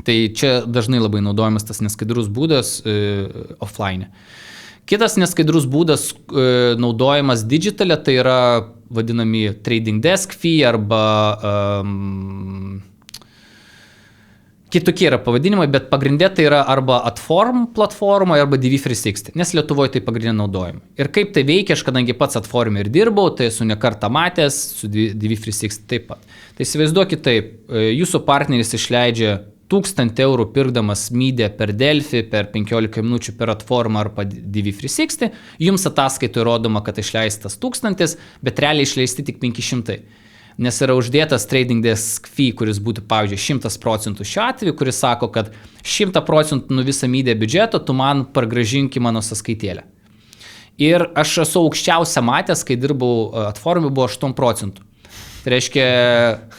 Tai čia dažnai labai naudojamas tas neskaidrus būdas offline. Kitas neskaidrus būdas naudojamas digitale, tai yra vadinami trading desk fee arba Kitokie yra pavadinimai, bet pagrindė tai yra arba Adform platforma, arba DV360, nes Lietuvoje tai pagrindė naudojami. Ir kaip tai veikia, aš kadangi pats Adform ir dirbau, tai esu nekartą matęs, su DV360 taip pat. Tai įsivaizduokit taip, jūsų partneris išleidžia 1000 eurų pirkdamas Media per Delfi, per 15 minučių per Adform arba DV360, jums ataskaitoje rodoma, kad išleistas 1000, bet realiai išleisti tik 500. Nes yra uždėtas trading desk fee, kuris būtų, pavyzdžiui, 100% šiuo atveju, kuris sako, kad 100% nuo visą Media biudžeto tu man pargražinki mano sąskaitėlę. Ir aš esu aukščiausia matęs, kai dirbau Adformui, buvo 8%. Tai reiškia,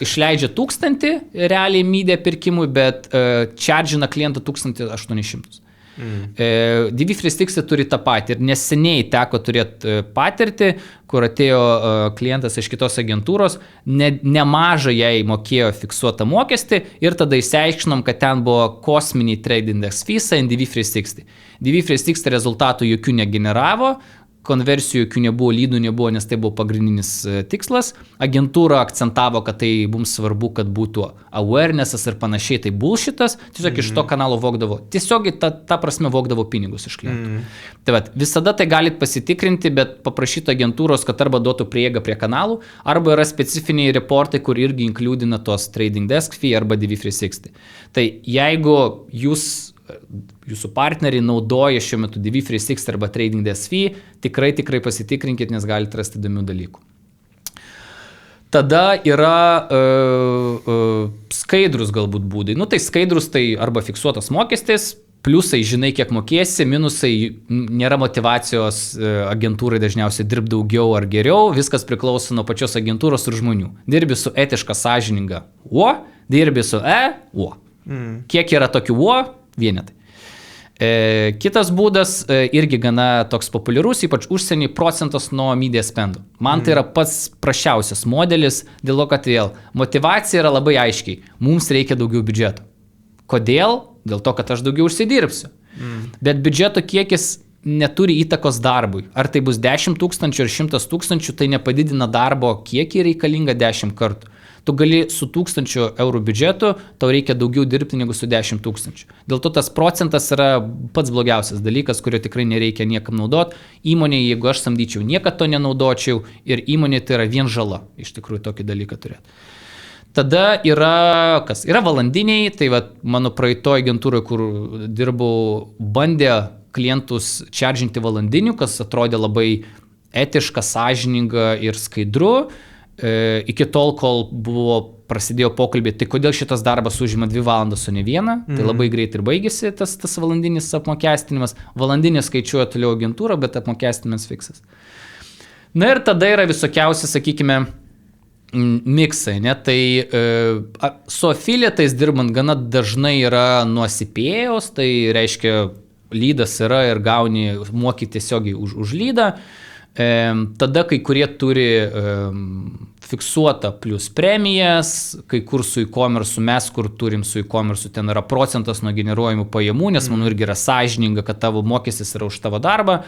išleidžia 1000 realiai Media pirkimui, bet charge'ina klientą 1800. DV360 turi tą patį ir neseniai teko turėti patirtį, kur atėjo klientas iš kitos agentūros, nemažą jai mokėjo fiksuotą mokestį ir tada išsiaiškinom, kad ten buvo kosminiai trading desk fees DV360. DV360 rezultatų jokių negeneravo, konversijų jokių nebuvo, lydų nebuvo, nes tai buvo pagrindinis tikslas. Agentūra akcentavo, kad tai mums svarbu, kad būtų awarenessas ir panašiai, tai bullshitas, tiesiog iš to kanalo vogdavo. Tiesiog ta prasme vogdavo pinigus iš klientų. Tai vat, visada tai galit pasitikrinti, bet paprašyti agentūros, kad arba duotų prieigą prie kanalų, arba yra specifiniai reportai, kur irgi inkludina tos trading desk fee arba DV360. Tai jeigu jūsų partneriai naudoja šiuo metu DV360 arba trading desk fee, tikrai pasitikrinkit, nes galite rasti įdomių dalykų. Tada yra skaidrus galbūt būdai. Tai skaidrus tai arba fiksuotas mokestis, pliusai žinai, kiek mokėsi, minusai nėra motivacijos agentūrai dažniausiai dirbti daugiau ar geriau, viskas priklauso nuo pačios agentūros ir žmonių. Dirbi su etiška sąžininga dirbi su Kiek yra tokių vienetai. Kitas būdas irgi gana toks populiarus, ypač užsienį, procentas nuo media spendo. Man tai yra pats prašiausias modelis, dėl to, kad motivacija yra labai aiškiai. Mums reikia daugiau biudžeto. Kodėl? Dėl to, kad aš daugiau užsidirbsiu. Bet biudžeto kiekis neturi įtakos darbui. Ar tai bus 10 000 ar 100 000, tai nepadidina darbo kiekį reikalinga 10 kartų. Tu gali su 1000 eurų biudžetu, tau reikia daugiau dirbti negu su 10 000. Dėl to tas procentas yra pats blogiausias dalykas, kurio tikrai nereikia niekam naudoti. Įmonėje, jeigu aš samdyčiau, niekad to nenaudočiau ir įmonė tai yra vien žala, iš tikrųjų tokį dalyką turėti. Tada yra, yra valandiniai, tai mano praeitoje agentūroje, kur dirbau, bandė klientus čaržinti valandinių, kas atrodė labai etiška, sąžininga ir skaidru. Iki tol, kol prasidėjo pokalbė, tai kodėl šitas darbas užima 2 valandas, o ne 1, tai labai greit ir baigėsi tas valandinis apmokestinimas. Valandinis skaičiuoja toliau agentūrą, bet apmokestinimas fiksas. Na ir tada yra visokiausi, sakykime, miksai, ne? Tai su afiliatais dirbant gana dažnai yra nuo CPA-os, tai reiškia lydas yra ir gauni mokyti tiesiogiai už lydą. Tada kai kurie turi fiksuotą plus premijas, kai kur su e-commerce, mes kur turim su e-commerce, ten yra procentas nuo generuojamų pajamų, nes manau irgi yra sąžininga, kad tavo mokestis yra už tavo darbą.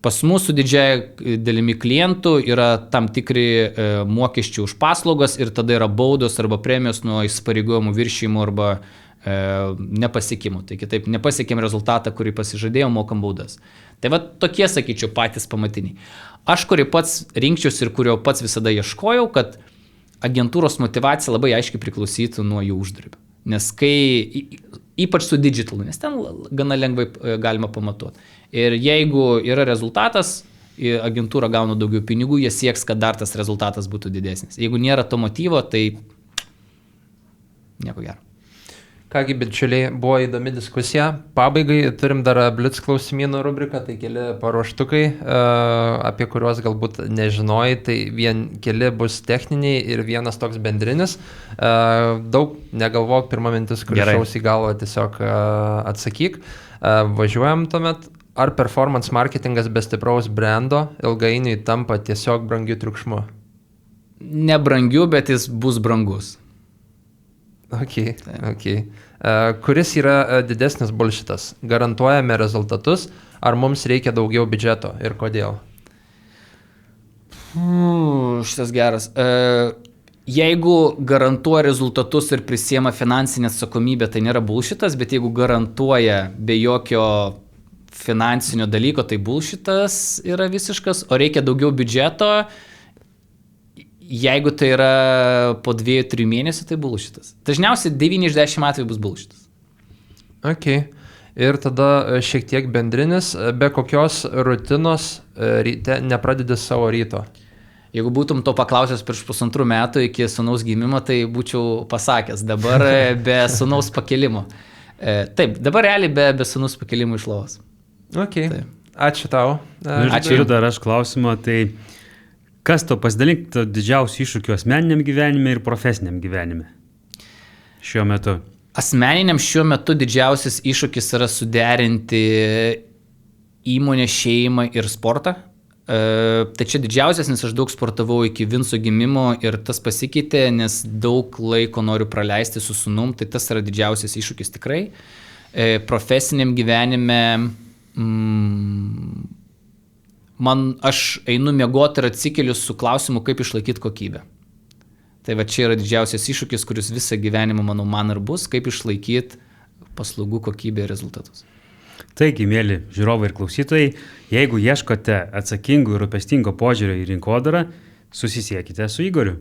Pas mūsų didžiąją dalimi klientų yra tam tikri mokesčiai už paslaugas ir tada yra baudos arba premijos nuo įsipareigojimų viršijimų arba nepasiekimų. Tai kitaip, nepasiekėm rezultatą, kurį pasižadėjom, mokam baudas. Tai tokie, sakyčiau, patys pamatiniai. Aš, kurį pats rinkčiausi ir kurio pats visada ieškojau, kad agentūros motivacija labai aiškiai priklausytų nuo jų uždarbio. Nes ypač su digital, nes ten gana lengvai galima pamatuoti. Ir jeigu yra rezultatas, agentūra gauna daugiau pinigų, jie sieks, kad dar tas rezultatas būtų didesnis. Jeigu nėra to motyvo, tai nieko gero. Kągi, bičiuliai, buvo įdomi diskusija. Pabaigai turim dar blitz klausimynų rubriką, tai keli paruoštukai, apie kuriuos galbūt nežinojai, tai keli bus techniniai ir vienas toks bendrinis. Daug negalvok, pirma mintis, kuri šaus į galvą, tiesiog atsakyk. Važiuojam tuomet. Ar performance marketingas be stipraus brando ilgainiui tampa tiesiog brangiu triukšmu? Ne brangiu, bet jis bus brangus. Okay. Kuris yra didesnis bullshitas? Garantuojame rezultatus, ar mums reikia daugiau biudžeto ir kodėl? Šitas geras. Jeigu garantuoja rezultatus ir prisiema finansinę atsakomybę, tai nėra bullshitas, bet jeigu garantuoja be jokio finansinio dalyko, tai bullshitas yra visiškas, o reikia daugiau biudžeto, jeigu tai yra po 2-3 mėnesių, tai bullshitas. Dažniausiai 9 iš 10 atvejų bus bullshitas. Ok. Ir tada šiek tiek bendrinis, be kokios rutinos ryte nepradedi savo ryto. Jeigu būtum to paklausęs prieš 1,5 metų iki sūnaus gimimo, tai būčiau pasakęs, dabar be sūnaus pakelimo. Taip, dabar realiai be sūnaus pakelimo iš lovos. Ok, taip. Ačiū tau. Ačiū. Turiu dar aš klausimą, tai kas to pasidalink didžiausių iššūkių asmeniniam gyvenime ir profesiniam gyvenime šiuo metu? Asmeniniam šiuo metu didžiausias iššūkis yra suderinti įmonę, šeimą ir sportą. Tai čia didžiausias, nes aš daug sportavau iki Vinco gimimo ir tas pasikeitė, nes daug laiko noriu praleisti su sūnum, tai tas yra didžiausias iššūkis tikrai. Profesiniam gyvenime aš einu miegoti ir atsikeliu su klausimu, kaip išlaikyti kokybę. Tai va čia yra didžiausias iššūkis, kuris visą gyvenimą, manau, man ir bus, kaip išlaikyti paslaugų kokybę ir rezultatus. Taigi, mėly žiūrovai ir klausytojai, jeigu ieškote atsakingų ir rūpestingo požiūrio į rinkodarą, susisiekite su Igoriu.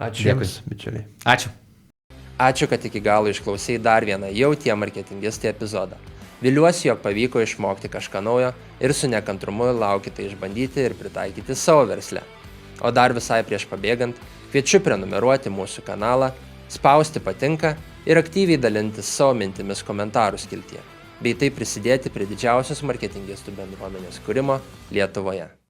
Ačiū Jums, bičiuliai. Ačiū. Ačiū, kad iki galo išklausai dar vieną jau tie marketingistai epizodą. Viliuosi, jog pavyko išmokti kažką naujo ir su nekantrumu laukite išbandyti ir pritaikyti savo versle. O dar visai prieš pabėgant, kviečiu prenumeruoti mūsų kanalą, spausti patinka ir aktyviai dalintis savo mintimis komentarų skiltyje, bei taip prisidėti prie didžiausios marketingistų bendruomenės kūrimo Lietuvoje.